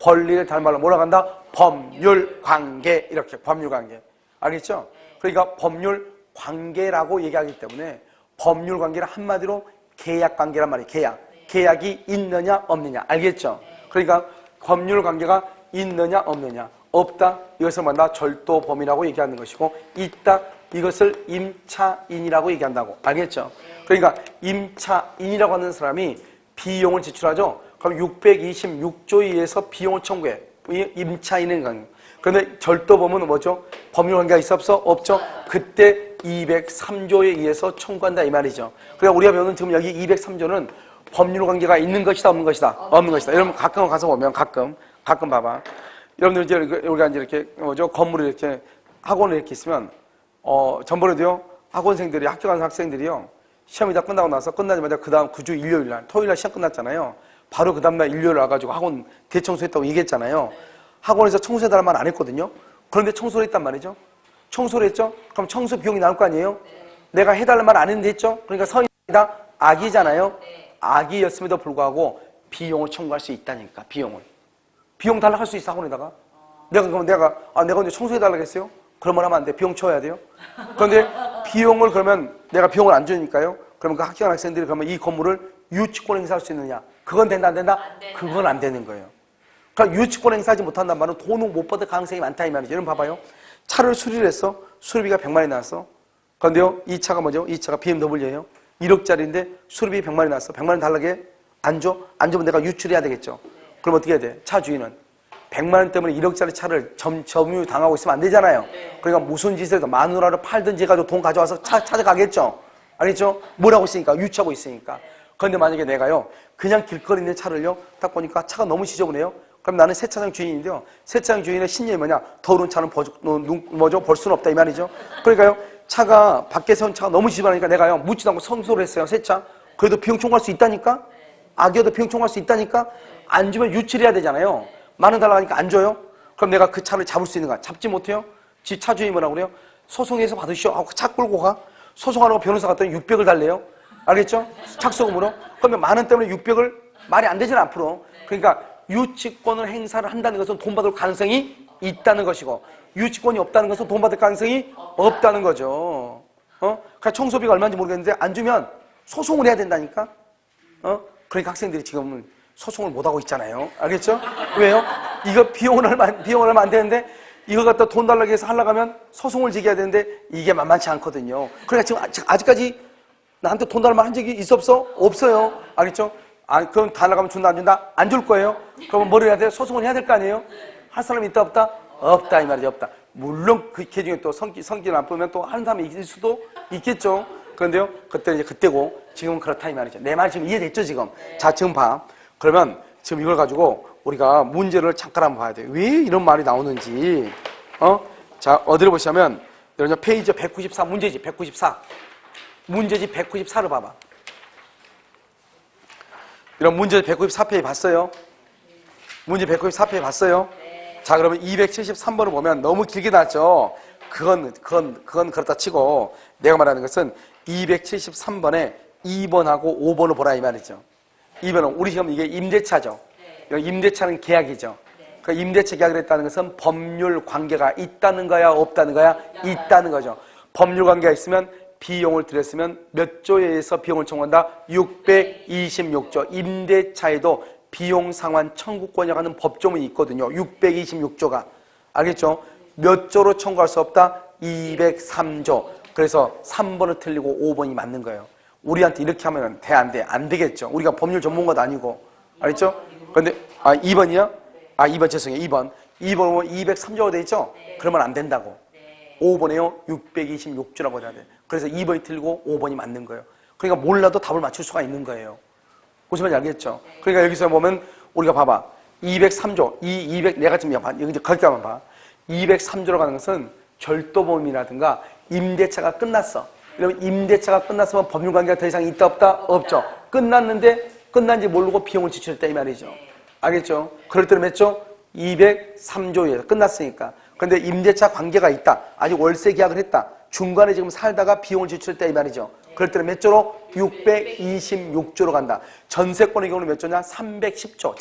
권리를 다른 말로 뭐라고 한다? 법률관계. 이렇게 법률관계. 알겠죠? 그러니까 법률관계라고 얘기하기 때문에 법률관계는 한마디로 계약관계란 말이에요. 계약이 있느냐 없느냐. 알겠죠? 그러니까 법률관계가 있느냐 없느냐. 없다. 이것을 만나 절도범이라고 얘기하는 것이고 있다. 이것을 임차인이라고 얘기한다고. 알겠죠? 그러니까 임차인이라고 하는 사람이 비용을 지출하죠. 그럼 626조에 의해서 비용을 청구해. 임차인은 강요. 그런데 절도범은 뭐죠? 법률관계가 있어 없어? 없죠. 그때 203조에 의해서 청구한다 이 말이죠. 그러니까 우리가 배우는 지금 여기 203조는 법률관계가 있는 것이다 없는 것이다? 없는 것이다. 여러분 가끔 가서 보면 가끔 봐봐. 여러분들 이제 우리가 이제 이렇게 뭐죠? 건물에 이렇게 학원에 이렇게 있으면 전번에도요 학원생들이 학교 가는 학생들이요 시험이 다 끝나고 나서 끝나자마자 그 다음 그 주 일요일날 토요일날 시험 끝났잖아요. 바로 그 다음날 일요일 와가지고 학원 대청소했다고 얘기했잖아요. 학원에서 청소해달라는 말 안 했거든요. 그런데 청소를 했단 말이죠. 청소를 했죠. 그럼 청소 비용이 나올 거 아니에요. 내가 해달라는 말 안 했는데 했죠. 그러니까 선이다 악이잖아요. 악이었음에도 불구하고 비용을 청구할 수 있다니까. 비용 달라고 할 수 있어. 학원에다가 내가 언제 청소해달라고 했어요. 그러면 하면 안 돼. 비용 쳐야 돼요. 그런데 비용을 그러면 내가 비용을 안 주니까요. 그러면 그 학교 학생들이 그러면 이 건물을 유치권 행사할 수 있느냐? 그건 된다 안 된다? 그건 안 되는 거예요. 그러니까 유치권 행사하지 못한단 말은 돈을 못 받을 가능성이 많다 이 말이죠. 여러분 봐봐요. 차를 수리를 했어. 수리비가 100만이 나왔어. 그런데요 이 차가 뭐죠? 이 차가 BMW예요. 1억짜리인데 수리비 100만이 나왔어. 100만원 달라게 안 줘? 안 주면 내가 유출해야 되겠죠. 그럼 어떻게 해야 돼? 차 주인은 100만원 때문에 1억짜리 차를 점유 당하고 있으면 안 되잖아요. 그러니까 무슨 짓을 해도 마누라를 팔든지 해가지고 돈 가져와서 찾아가겠죠. 알겠죠? 뭘 하고 있으니까? 유치하고 있으니까. 그런데 만약에 내가요 그냥 길거리에 있는 차를요 딱 보니까 차가 너무 지저분해요. 그럼 나는 세차장 주인인데요. 세차장 주인의 신념이 뭐냐? 더러운 차는 볼 수는 없다 이 말이죠. 그러니까요 차가 밖에서 온 차가 너무 지저분하니까 내가요 묻지도 않고 청소를 했어요. 세차. 그래도 비용 청구할 수 있다니까? 악이어도 비용 청구할 수 있다니까? 안 주면 유출해야 되잖아요. 만원 달라고 하니까 안 줘요? 그럼 내가 그 차를 잡을 수 있는가? 잡지 못해요? 집 차 주인이 뭐라고 그래요? 소송해서 받으시오 하고 차 끌고 가. 소송하라고 변호사 갔더니 600을 달래요. 알겠죠? 착수금으로. 그러면 만원 때문에 600을 말이 안 되잖아 앞으로. 그러니까 유치권을 행사를 한다는 것은 돈 받을 가능성이 있다는 것이고 유치권이 없다는 것은 돈 받을 가능성이 없다는 거죠. 그러니까 청소비가 얼마인지 모르겠는데 안 주면 소송을 해야 된다니까. 그러니까 학생들이 지금은 소송을 못하고 있잖아요. 알겠죠? 왜요? 이거 비용을 얼마 안 되는데 이거 갖다 돈 달라고 해서 하려고 하면 소송을 지게 해야 되는데 이게 만만치 않거든요. 그러니까 지금 아직까지 나한테 돈 달라고 한 적이 있어 없어? 없어요. 알겠죠? 그럼 달라고 하면 준다 안 준다? 안 줄 거예요. 그러면 뭘 해야 돼요? 소송을 해야 될 거 아니에요? 할 사람이 있다 없다? 없다 이 말이죠. 없다. 물론 그 중에 또 성질 나쁘면 또 하는 사람이 있을 수도 있겠죠. 그런데요 그때 이제 그때고 지금은 그렇다 이 말이죠. 내 말 지금 이해됐죠 지금? 자 지금 봐. 그러면 지금 이걸 가지고 우리가 문제를 잠깐 한번 봐야 돼요. 왜 이런 말이 나오는지. 자, 어디를 보시면 여러분 페이지 194 문제집 194. 문제집 194를 봐봐. 이런 문제집 194페이지 봤어요? 문제 194페이지 봤어요? 자, 그러면 273번을 보면 너무 길게 나왔죠? 그건 그렇다 치고 내가 말하는 것은 273번에 2번하고 5번을 보라 이 말이죠. 2번은 우리 지금 이게 임대차죠. 임대차는 계약이죠. 그 임대차 계약을 했다는 것은 법률 관계가 있다는 거야 없다는 거야? 있다는 거죠. 법률관계가 있으면 비용을 들였으면 몇 조에 의해서 비용을 청구한다? 626조. 임대차에도 비용 상환 청구권이라고 하는 법조문이 있거든요. 626조가. 알겠죠? 몇 조로 청구할 수 없다? 203조. 그래서 3번을 틀리고 5번이 맞는 거예요. 우리한테 이렇게 하면 돼, 안 돼? 안 되겠죠. 우리가 법률 전문가도 아니고. 알겠죠? 근데, 2번이요? 2번 죄송해요. 2번. 2번은 203조가 돼 있죠? 그러면 안 된다고. 5번에요. 626조라고 해야 돼. 그래서 2번이 틀리고 5번이 맞는 거예요. 그러니까 몰라도 답을 맞출 수가 있는 거예요. 무슨 말인지 알겠죠? 그러니까 여기서 보면 우리가 봐봐. 203조, 내가 지금 여기 거기까지만 봐. 203조로 가는 것은 절도범이라든가 임대차가 끝났어. 이러면 임대차가 끝났으면 법률관계가 더 이상 있다 없다? 없죠. 끝났는데 끝난지 모르고 비용을 지출했다 이 말이죠. 알겠죠? 그럴 때는 몇 조? 203조에서 끝났으니까. 그런데 임대차 관계가 있다. 아직 월세 계약을 했다. 중간에 지금 살다가 비용을 지출했다 이 말이죠. 그럴 때는 몇 조로? 626조로 간다. 전세권의 경우는 몇 조냐? 310조.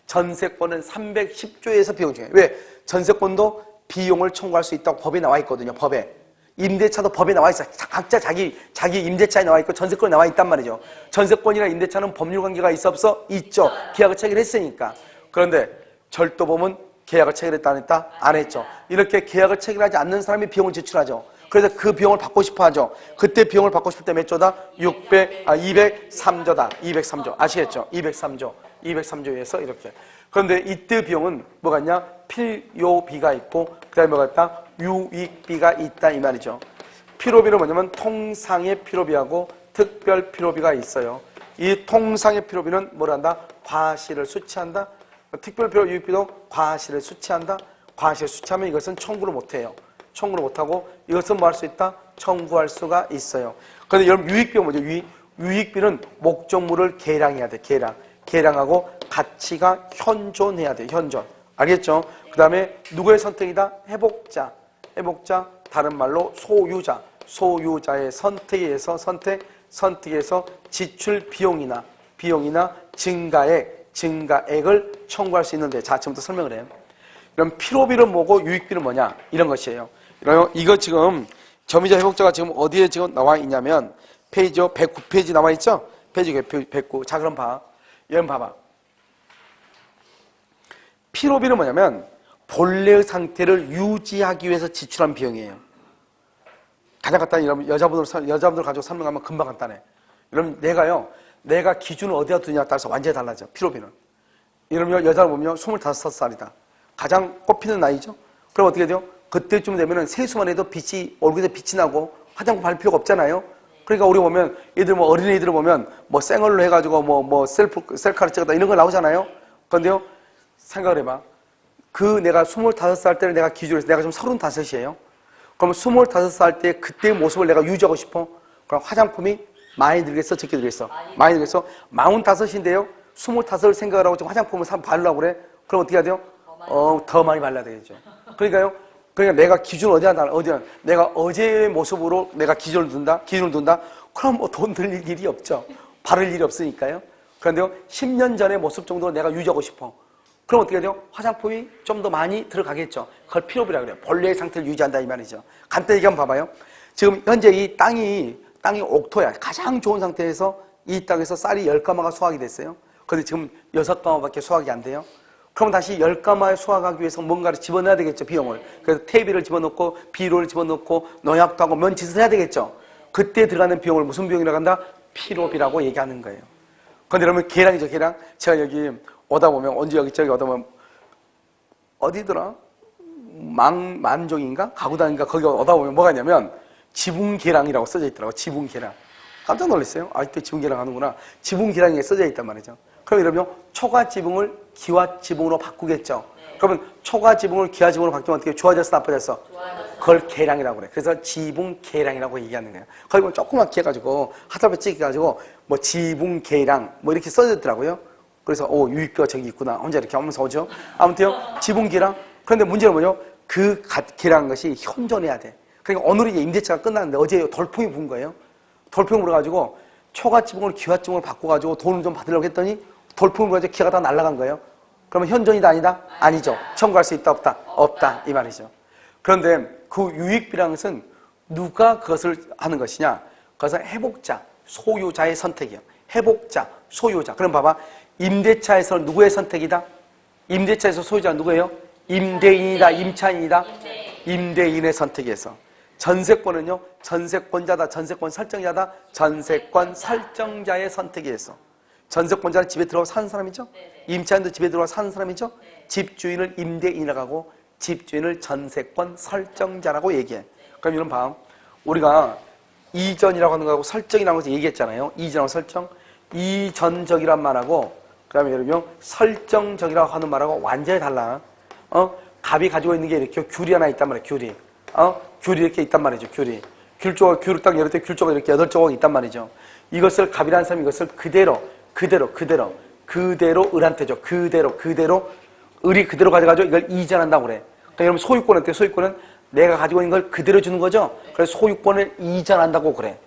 전세권은 310조에서 비용 중에. 왜? 전세권도 비용을 청구할 수 있다고 법에 나와 있거든요. 법에. 임대차도 법에 나와 있어. 각자 자기 임대차에 나와 있고 전세권에 나와 있단 말이죠. 전세권이나 임대차는 법률관계가 있어 없어? 있죠. 계약을 체결했으니까. 그런데 절도범은 계약을 체결했다 안 했다? 안 했죠. 이렇게 계약을 체결하지 않는 사람이 비용을 지출하죠. 그래서 그 비용을 받고 싶어 하죠. 그때 비용을 받고 싶을 때 몇 조다? 203조다. 203조. 아시겠죠? 203조에서 이렇게. 그런데 이때 비용은 뭐가 있냐? 필요비가 있고 그 다음에 뭐가 있다? 유익비가 있다 이 말이죠. 필요비는 뭐냐면 통상의 필요비하고 특별 필요비가 있어요. 이 통상의 필요비는 뭘 한다? 과실을 수취한다. 특별 필요 유익비도 과실을 수취한다. 과실을 수취하면 이것은 청구를 못해요. 청구를 못하고 이것은 뭐 할 수 있다? 청구할 수가 있어요. 그런데 여러분 유익비가 뭐죠? 유익비는 목적물을 계량해야 돼. 계량하고 가치가 현존해야 돼. 현존. 알겠죠? 그 다음에 누구의 선택이다? 해복자, 다른 말로 소유자의 선택에 의해서 선택에서 지출 비용이나 증가액을 청구할 수 있는데, 자, 지금부터 설명을 해요. 그럼 필요비는 뭐고 유익비는 뭐냐? 이런 것이에요. 이거 지금 점유자 회복자가 지금 어디에 지금 나와 있냐면 페이지 109페이지 나와 있죠? 페이지 109. 자, 그럼 봐. 여러분 봐봐. 필요비는 뭐냐면 본래의 상태를 유지하기 위해서 지출한 비용이에요. 가장 간단히 여러분 여자분들 가지고 설명하면 금방 간단해. 여러분 내가 기준을 어디다 두냐에 따라서 완전히 달라져. 필요비는. 여러분 여자를 보면 25살이다. 가장 꽃피는 나이죠. 그럼 어떻게 돼요? 그때쯤 되면은 세수만 해도 얼굴에 빛이 나고 화장품 바를 필요가 없잖아요. 그러니까 우리 보면 어린애들을 보면 생얼로 해가지고 셀카를 찍었다 이런 거 나오잖아요. 그런데요, 생각을 해봐. 내가 25살 때를 내가 기준으로 해서 내가 지금 35이에요. 그럼 25살 때 그때의 모습을 내가 유지하고 싶어? 그럼 화장품이 많이 들겠어? 적게 들겠어? 많이 들겠어? 45인데요. 25을 생각을 하고 지금 화장품을 바르려고 그래? 그럼 어떻게 해야 돼요? 더 많이 발라야 되겠죠. 그러니까 내가 기준을 내가 어제의 모습으로 내가 기준을 둔다? 그럼 돈 들릴 일이 없죠. 바를 일이 없으니까요. 그런데요, 10년 전의 모습 정도로 내가 유지하고 싶어. 그럼 어떻게 돼요? 화장품이 좀 더 많이 들어가겠죠. 그걸 필요비라고 그래요. 본래의 상태를 유지한다 이 말이죠. 간단히 얘기하면 봐봐요. 지금 현재 이 땅이 옥토야. 가장 좋은 상태에서 이 땅에서 쌀이 10가마가 수확이 됐어요. 그런데 지금 6가마밖에 수확이 안 돼요. 그럼 다시 10가마에 수확하기 위해서 뭔가를 집어넣어야 되겠죠, 비용을. 그래서 퇴비를 집어넣고 비료를 집어넣고 농약도 하고 면짓을 해야 되겠죠. 그때 들어가는 비용을 무슨 비용이라고 한다? 필요비라고 얘기하는 거예요. 그런데 여러분 계량이죠, 계량. 제가 여기 오다 보면 여기저기 오다 보면 어디더라? 만종인가? 가구단인가? 거기 오다 보면 뭐가 있냐면 지붕계량이라고 써져 있더라고. 지붕계량. 깜짝 놀랐어요. 아직도 지붕계량 하는구나. 지붕계량이 써져 있단 말이죠. 그럼 여러분 초가지붕을 기와지붕으로 바꾸겠죠. 그러면 초가지붕을 기와지붕으로 바뀌면 어떻게 좋아졌어? 나빠졌어? 그걸 계량이라고 그래. 그래서 지붕계량이라고 얘기하는 거예요. 거기 보면 조그맣게 해가지고 하다보에 찍어가지고 지붕계량 이렇게 써져 있더라고요. 그래서 유익비가 저기 있구나. 혼자 이렇게 하면서 오죠. 아무튼 지붕계량. 그런데 문제는 뭐죠? 그 계량한 것이 현존해야 돼. 그러니까 오늘이 이제 임대차가 끝났는데 어제 돌풍이 분 거예요. 돌풍이 불어가지고 초가지붕을 기와지붕으로 바꿔가지고 돈을 좀 받으려고 했더니 돌풍을 불어가지고 기와가 다 날아간 거예요. 그러면 현존이다 아니다? 아니죠. 청구할 수 있다 없다? 없다 이 말이죠. 그런데 그 유익비라는 것은 누가 그것을 하는 것이냐? 그것은 회복자, 소유자의 선택이에요. 회복자, 소유자. 그럼 봐봐. 임대차에서 누구의 선택이다? 임대차에서 소유자가 누구예요? 임대인이다, 임차인이다? 임대인의 선택에서. 전세권은요, 전세권자다, 전세권 설정자다, 전세권 설정자의 선택에 의해서. 전세권자는 집에 들어와 사는 사람이죠? 임차인도 집에 들어와 사는 사람이죠? 집주인을 임대인이라고 하고 집주인을 전세권 설정자라고 얘기해. 그럼 이런 봐. 우리가 이전이라고 하는 거하고 설정이라고 해서 얘기했잖아요. 이전하고 설정. 이전적이란 말하고 그 다음에 여러분 설정적이라고 하는 말하고 완전히 달라. 갑이 가지고 있는 게 이렇게 귤이 하나 있단 말이에요. 귤이. 귤이 이렇게 있단 말이죠. 귤이. 귤을 딱 열을 때 귤조각 이렇게 8조각 있단 말이죠. 이것을 갑이라는 사람이 이것을 그대로 을한테죠. 그대로 을이 그대로 가져가지고 이걸 이전한다고 그래. 그러니까 여러분 소유권은 어때요? 소유권은 내가 가지고 있는 걸 그대로 주는 거죠. 그래서 소유권을 이전한다고 그래.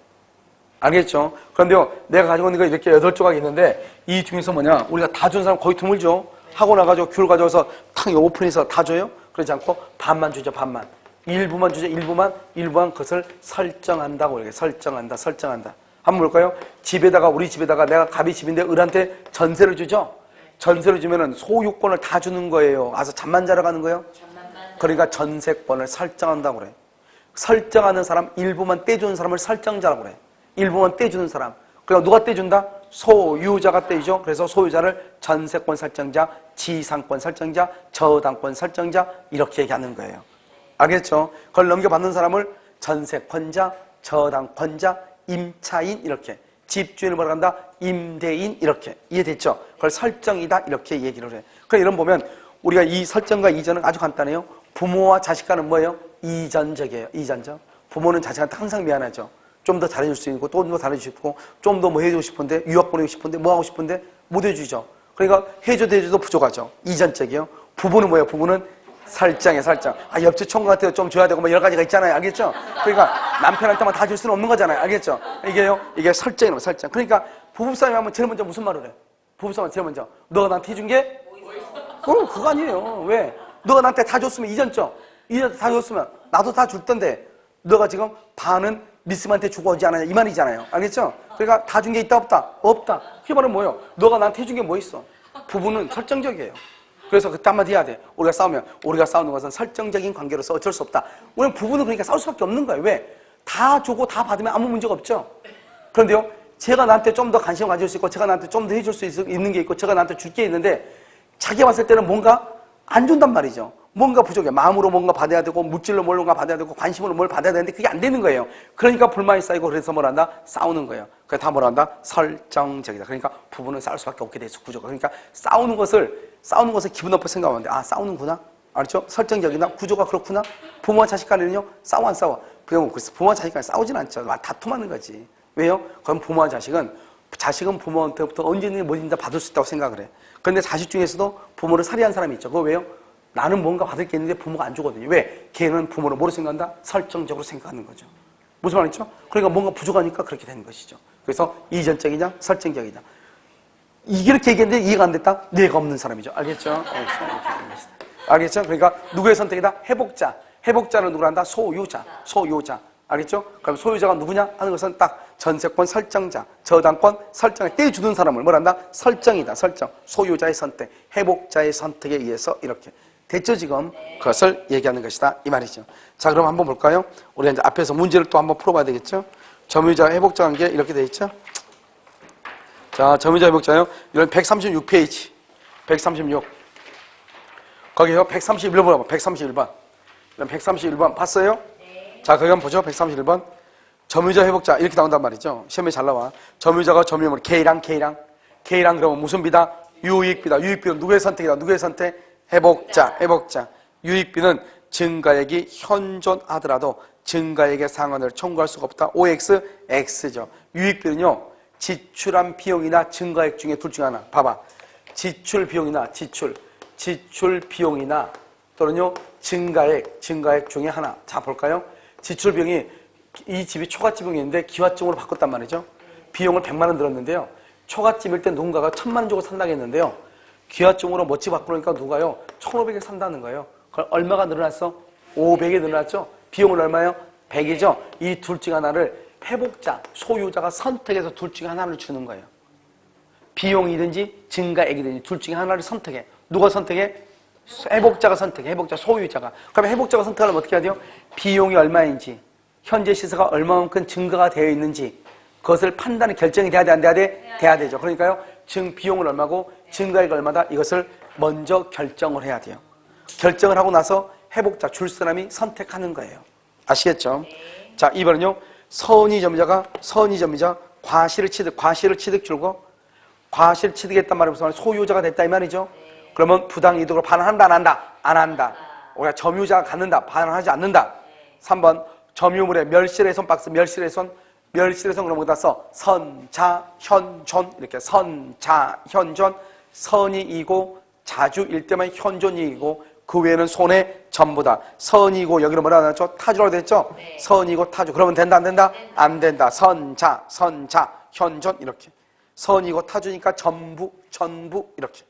알겠죠? 그런데요, 내가 가지고 있는 거 이렇게 8조각이 있는데 이 중에서 뭐냐? 우리가 다 준 사람 거의 드물죠. 하고 나가지고 귤 가져와서 탁 오픈해서 다 줘요? 그러지 않고 반만 주죠. 반만. 일부만 주죠. 일부만 그것을 설정한다고 이렇게 설정한다. 한번 볼까요? 우리 집에다가 내가 갑이 집인데 을한테 전세를 주죠? 전세를 주면은 소유권을 다 주는 거예요. 와서 잠만 자러 가는 거예요? 그러니까 전세권을 설정한다고 그래. 설정하는 사람, 일부만 떼주는 사람을 설정자라고 그래. 일부만 떼주는 사람. 그러니까 누가 떼준다? 소유자가 떼주죠. 그래서 소유자를 전세권 설정자, 지상권 설정자, 저당권 설정자 이렇게 얘기하는 거예요. 알겠죠? 그걸 넘겨받는 사람을 전세권자, 저당권자, 임차인 이렇게, 집주인을 뭐라 한다? 임대인 이렇게. 이해됐죠? 그걸 설정이다 이렇게 얘기를 해. 그럼 이런 보면 우리가 이 설정과 이전은 아주 간단해요. 부모와 자식 간은 뭐예요? 이전적이에요. 이전적. 부모는 자식한테 항상 미안하죠. 좀 더 잘해줄 수 있고 또 더 잘해주고 싶고 좀 더 뭐 해주고 싶은데 유학 보내고 싶은데 뭐 하고 싶은데 못 해주죠. 그러니까 해줘도 부족하죠. 이전적이에요. 부부는 뭐예요? 부부는 설정이에요. 설정. 옆집 총각한테 좀 줘야 되고 뭐 여러 가지가 있잖아요. 알겠죠? 그러니까 남편한테만 다 줄 수는 없는 거잖아요. 알겠죠? 이게 설정이에요. 설정. 그러니까 부부싸움 하면 제일 먼저 무슨 말을 해? 부부싸움 제일 먼저 너가 나한테 해준 게? 그거 아니에요. 왜? 너가 나한테 다 줬으면 이전적. 이전 다 줬으면 나도 다 줄 텐데 너가 지금 반은 미스한테 주고 오지 않았냐 이 말이잖아요. 알겠죠? 그러니까 다 준 게 있다 없다? 없다. 그게 바로 뭐예요? 너가 나한테 해준 게 뭐 있어? 부부는 설정적이에요. 그래서 그때 한마디 해야 돼. 우리가 싸우는 것은 설정적인 관계로서 어쩔 수 없다. 우리는 부부는 그러니까 싸울 수밖에 없는 거예요. 왜? 다 주고 다 받으면 아무 문제가 없죠. 그런데요, 제가 나한테 좀 더 관심을 가질 수 있고 제가 나한테 좀 더 해줄 수 있는 게 있고 제가 나한테 줄 게 있는데 자기가 봤을 때는 뭔가 안 준단 말이죠. 뭔가 부족해. 마음으로 뭔가 받아야 되고 물질로 뭔가 받아야 되고 관심으로 뭘 받아야 되는데 그게 안 되는 거예요. 그러니까 불만이 쌓이고 그래서 뭘 한다? 싸우는 거예요. 그래서 다 뭘 한다? 설정적이다. 그러니까 부부는 싸울 수밖에 없게 돼서 구조가. 그러니까 싸우는 것을 기분 나쁘게 생각하면 돼. 아, 싸우는구나. 알죠? 설정적이나 구조가 그렇구나. 부모와 자식 간에는요 싸워 안 싸워? 부모와 자식 간에 싸우진 않죠. 다툼하는 거지. 왜요? 그럼 부모와 자식은 부모한테부터 언제든지 뭐든지 받을 수 있다고 생각을 해. 그런데 자식 중에서도 부모를 살해한 사람이 있죠. 그거 왜요? 나는 뭔가 받을 게 있는데 부모가 안 주거든요. 왜? 걔는 부모를 뭐로 생각한다? 설정적으로 생각하는 거죠. 무슨 말이죠? 그러니까 뭔가 부족하니까 그렇게 되는 것이죠. 그래서 이전적이냐 설정적이냐. 이렇게 얘기했는데 이해가 안 됐다? 뇌가 없는 사람이죠. 알겠죠? 알겠죠? 그러니까 누구의 선택이다? 회복자. 회복자는 누구란다? 소유자. 알겠죠? 그럼 소유자가 누구냐 하는 것은 딱 전세권 설정자, 저당권 설정에 떼주는 사람을 뭐란다? 설정이다. 설정. 소유자의 선택, 회복자의 선택에 의해서 이렇게. 됐죠 지금? 그것을 얘기하는 것이다 이 말이죠. 자, 그럼 한번 볼까요? 우리가 이제 앞에서 문제를 또 한번 풀어봐야 되겠죠? 점유자, 회복자 관계 이렇게 돼 있죠? 자, 점유자, 회복자요. 이런 136페이지. 136. 거기요 131번. 131번. 이런 131번 봤어요? 자, 거기 한번 보죠. 131번. 점유자, 회복자 이렇게 나온단 말이죠. 시험에 잘 나와. 점유자가 점유물 K랑 그러면 무슨 비다? 유익비다. 유익비는 누구의 선택이다? 누구의 선택? 회복자. 유익비는 증가액이 현존하더라도 증가액의 상한을 청구할 수가 없다. OX, X죠. 유익비는요, 지출한 비용이나 증가액 중에 둘 중에 하나. 봐봐. 지출 비용이나 또는요, 증가액 중에 하나. 자, 볼까요? 지출 비용이 이 집이 초가집이었는데 기와집으로 바꿨단 말이죠. 비용을 100만 원 들었는데요. 초가집일 때 누군가가 1000만 원 주고 산다고 했는데요. 기와집으로 멋지 바꾸니까 누가요? 1500에 산다는 거예요. 그걸 얼마가 늘어났어? 500에 늘어났죠? 비용은 얼마예요? 100이죠? 이 둘 중 하나를 회복자, 소유자가 선택해서 둘 중에 하나를 주는 거예요. 비용이든지 증가액이든지 둘 중에 하나를 선택해. 누가 선택해? 회복자가 선택해. 회복자, 소유자가. 그러면 회복자가 선택하려면 어떻게 해야 돼요? 비용이 얼마인지, 현재 시세가 얼마만큼 증가가 되어 있는지 그것을 판단이 결정이 돼야 돼, 안 돼야 돼? 돼야 되죠. 그러니까요, 비용은 얼마고 증가액이 얼마다 이것을 먼저 결정을 해야 돼요. 결정을 하고 나서 회복자, 줄 사람이 선택하는 거예요. 아시겠죠? 자, 2번은요. 선의점유자가 과실을 취득 줄고 과실 취득했단 말이 무슨 말이에요? 소유자가 됐다 이 말이죠. 그러면 부당이득으로 반환한다 안 한다? 안 한다. 우리가 점유자가 갖는다, 반환하지 않는다. 3번 점유물의 멸실훼손 박스, 멸실훼손 그럼 뭐다 써? 선자, 현존 이렇게 선자, 현존. 선이이고 자주일 때만 현존이이고 그 외에는 손해 전부다. 선이고 여기는 뭐라 하죠? 타주라고 됐죠? 네. 선이고 타주. 그러면 된다 안 된다? 안 된다. 선자, 현존 이렇게. 선이고 타주니까 전부 이렇게.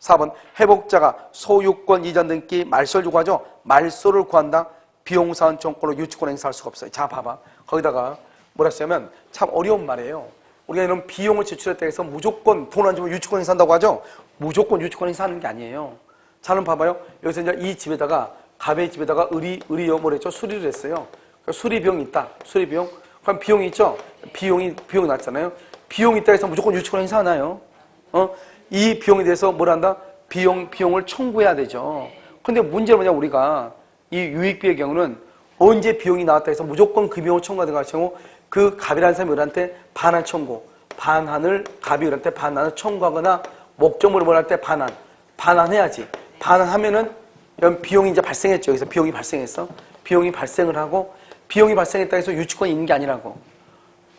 4번 회복자가 소유권 이전 등기 말소를 요구하죠. 말소를 구한다. 비용사원 청구로 유치권 행사할 수가 없어요. 자, 봐봐. 거기다가 뭐라 했냐면 참 어려운 말이에요. 우리가 이런 비용을 지출했다 해서 무조건 돈 안 주면 유치권 행사한다고 하죠. 무조건 유치권 행사하는 게 아니에요. 자, 그럼 봐봐요. 여기서 이제 이 집에다가 갑의 집에다가 의리요 뭐랬죠? 수리를 했어요. 그러니까 수리 비용이 있다. 수리 비용. 그럼 비용이 있죠. 비용이 났잖아요. 비용이 있다 해서 무조건 유치권 행사하나요? 이 비용에 대해서 뭘 한다? 비용을 청구해야 되죠. 근데 문제는 뭐냐, 우리가 이 유익비의 경우는 언제 비용이 나왔다 해서 무조건 그 비용을 청구하는 경우 그 갑이라는 사람이 우리한테 반환 청구, 갑이 우리한테 반환을 청구하거나 목적물을 뭘 할 때 반환해야지. 반환하면은 비용이 이제 발생했죠. 여기서 비용이 발생했어. 비용이 발생을 하고 비용이 발생했다 해서 유치권이 있는 게 아니라고.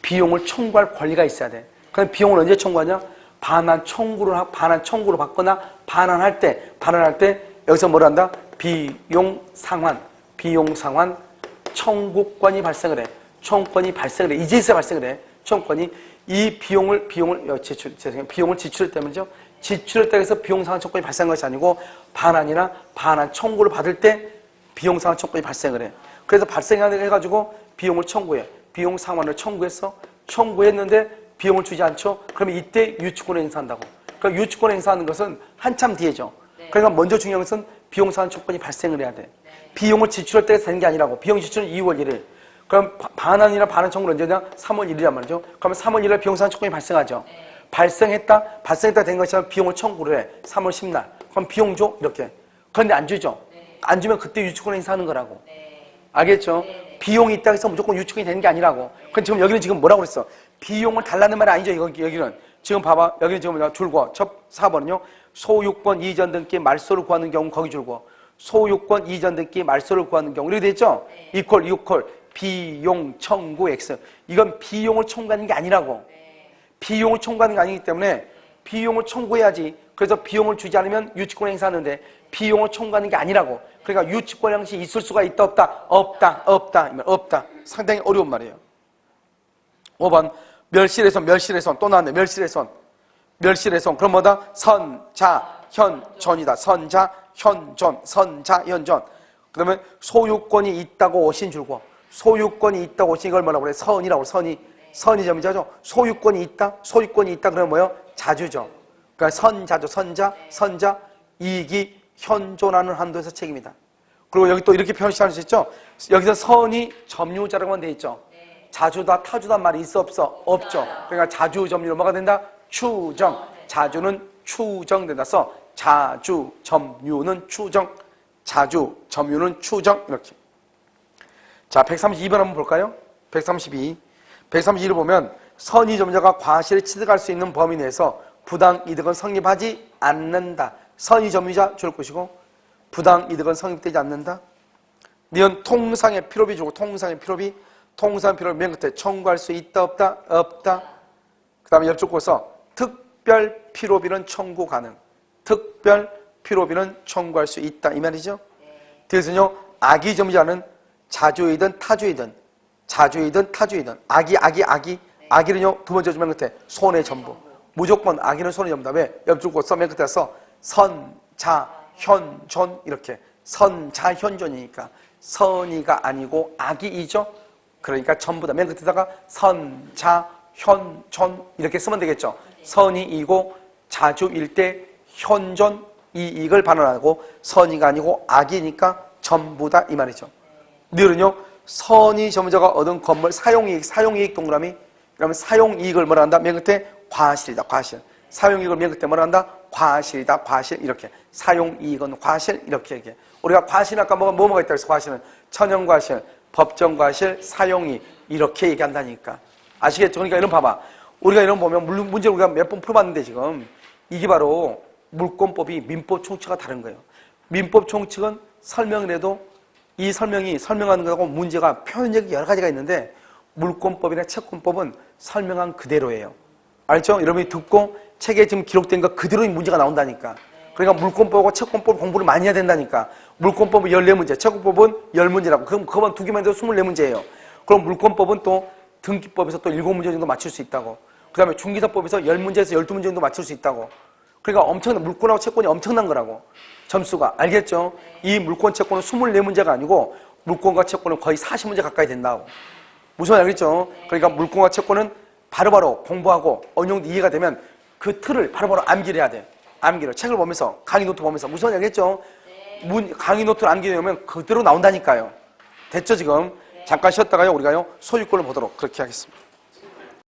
비용을 청구할 권리가 있어야 돼. 그럼 비용을 언제 청구하냐? 반환 청구로 받거나 반환할 때 여기서 뭘 한다? 비용 상환 청구권이 발생을 해. 청구권이 발생을 해. 이제서야 발생을 해. 청구권이 이 비용을 지출할 때문이죠. 지출할 때 해서 비용 상환 청구권이 발생한 것이 아니고 반환이나 반환 청구를 받을 때 비용 상환 청구권이 발생을 해. 그래서 발생해가지고 비용을 청구해. 비용 상환을 청구했는데 비용을 주지 않죠? 그러면 이때 유치권을 행사한다고. 그러니까 유치권을 행사하는 것은 한참 뒤에죠. 그러니까 먼저 중요한 것은 비용 상환 청구권이 발생을 해야 돼. 비용을 지출할 때 되는 게 아니라고. 비용 지출은 2월 1일. 그럼 반환이나 반환 청구는 언제냐? 3월 1일이란 말이죠. 그러면 3월 1일 비용 상환 청구권이 발생하죠. 발생했다 된 것이면 비용을 청구를 해. 3월 10날. 그럼 비용 줘? 이렇게. 그런데 안 주죠. 안 주면 그때 유치권 행사하는 거라고. 알겠죠? 비용이 있다고 해서 무조건 유치권이 되는 게 아니라고. 그럼 지금 여기는 지금 뭐라고 그랬어? 비용을 달라는 말이 아니죠. 여기는. 지금 봐봐. 여기는 지금 줄거. 4번은요. 소유권 이전 등기 말소를 구하는 경우 거기 줄거. 소유권 이전 등기 말소를 구하는 경우. 이렇게 됐죠? 이퀄 비용 청구 X. 이건 비용을 청구하는 게 아니라고. 비용을 청구하는 게 아니기 때문에 비용을 청구해야지. 그래서 비용을 주지 않으면 유치권 행사하는데 비용을 청구하는 게 아니라고. 그러니까 유치권 행사 있을 수가 있다 없다? 없다. 상당히 어려운 말이에요. 5번 멸실훼손 또 나왔네. 멸실훼손 그럼 뭐다? 선자 현존이다. 선자 현존. 그러면 소유권이 있다고 오신 줄고 소유권이 있다고 오신 이걸 뭐라고 그래? 선이라고. 선이 점이죠. 소유권이 있다 그러면 뭐예요? 자주죠. 그러니까 선자 이익이 현존하는 한도에서 책임이다. 그리고 여기 또 이렇게 표현할 수 있죠. 여기서 선이 점유자라고만 돼 있죠. 자주다 타주다 말이 있어 없죠. 그러니까 자주 점유로 뭐가 된다? 추정. 자주는 추정된다. 자주 점유는 추정. 이렇게. 자, 132번 한번 볼까요? 132를 보면 선의 점유자가 과실을 취득할 수 있는 범위 내에서 부당 이득은 성립하지 않는다. 선의 점유자 줄 것이고 부당 이득은 성립되지 않는다. 니은 통상의 필요비 주고 통상의 필요비 맨 끝에 청구할 수 있다 없다. 그 다음에 옆줄 거서 특별 필요비는 청구 가능. 특별 필요비는 청구할 수 있다 이 말이죠. 그래서요 악의 점유자는 자주이든 타주이든 악의는요 두 번째 주면 끝에 손해 전부. 무조건 악의는 손해 전부다. 왜? 옆줄 거서 맨 끝에 서 선자 현존 이렇게 선자현존이니까 선이가 아니고 악이이죠. 그러니까 전부 다 맨 끝에다가 선자현존 이렇게 쓰면 되겠죠. 선이 이고 자주일 때 현존 이 이익을 반환하고 선이가 아니고 악이니까 전부 다 이 말이죠. 늘은요 선이 점유자가 얻은 건물 사용이익 동그라미 그러면 사용이익을 뭐라 한다? 맨 끝에 과실이다 과실. 사용이익을 맨 끝에 뭐라 한다? 과실이다 과실 이렇게. 사용이익은 과실 이렇게 얘기해. 우리가 과실 아까 뭐가 있다고 해서 과실은 천연과실, 법정과실, 사용이익 이렇게 얘기한다니까. 아시겠죠? 그러니까 이런 봐봐. 우리가 이런 거 보면 문제 우리가 몇 번 풀어봤는데 지금 이게 바로 물권법이 민법 총칙과 다른 거예요. 민법 총칙은 설명을 해도 이 설명이 설명하는 거하고 문제가 표현력이 여러 가지가 있는데 물권법이나 채권법은 설명한 그대로예요. 알죠? 여러분이 듣고 책에 지금 기록된 거 그대로 문제가 나온다니까. 그러니까 물권법하고 채권법 공부를 많이 해야 된다니까. 물권법은 14문제, 채권법은 10문제라고. 그럼 그거만 두 개만 해도 24문제예요. 그럼 물권법은 또 등기법에서 또 7문제 정도 맞출 수 있다고. 그 다음에 중개사법에서 10문제에서 12문제 정도 맞출 수 있다고. 그러니까 엄청난, 물권하고 채권이 엄청난 거라고. 점수가. 알겠죠? 이 물권 채권은 24문제가 아니고 물권과 채권은 거의 40문제 가까이 된다고. 무슨 말인지 알겠죠? 그러니까 물권과 채권은 바로바로 공부하고 어느 정도 이해가 되면 그 틀을 바로바로 암기를 해야 돼. 암기를. 책을 보면서, 강의 노트 보면서. 무슨 말인지 알겠죠? 강의 노트를 암기해오면 그대로 나온다니까요. 됐죠, 지금? 잠깐 쉬었다가요, 우리가요, 소유권을 보도록 그렇게 하겠습니다.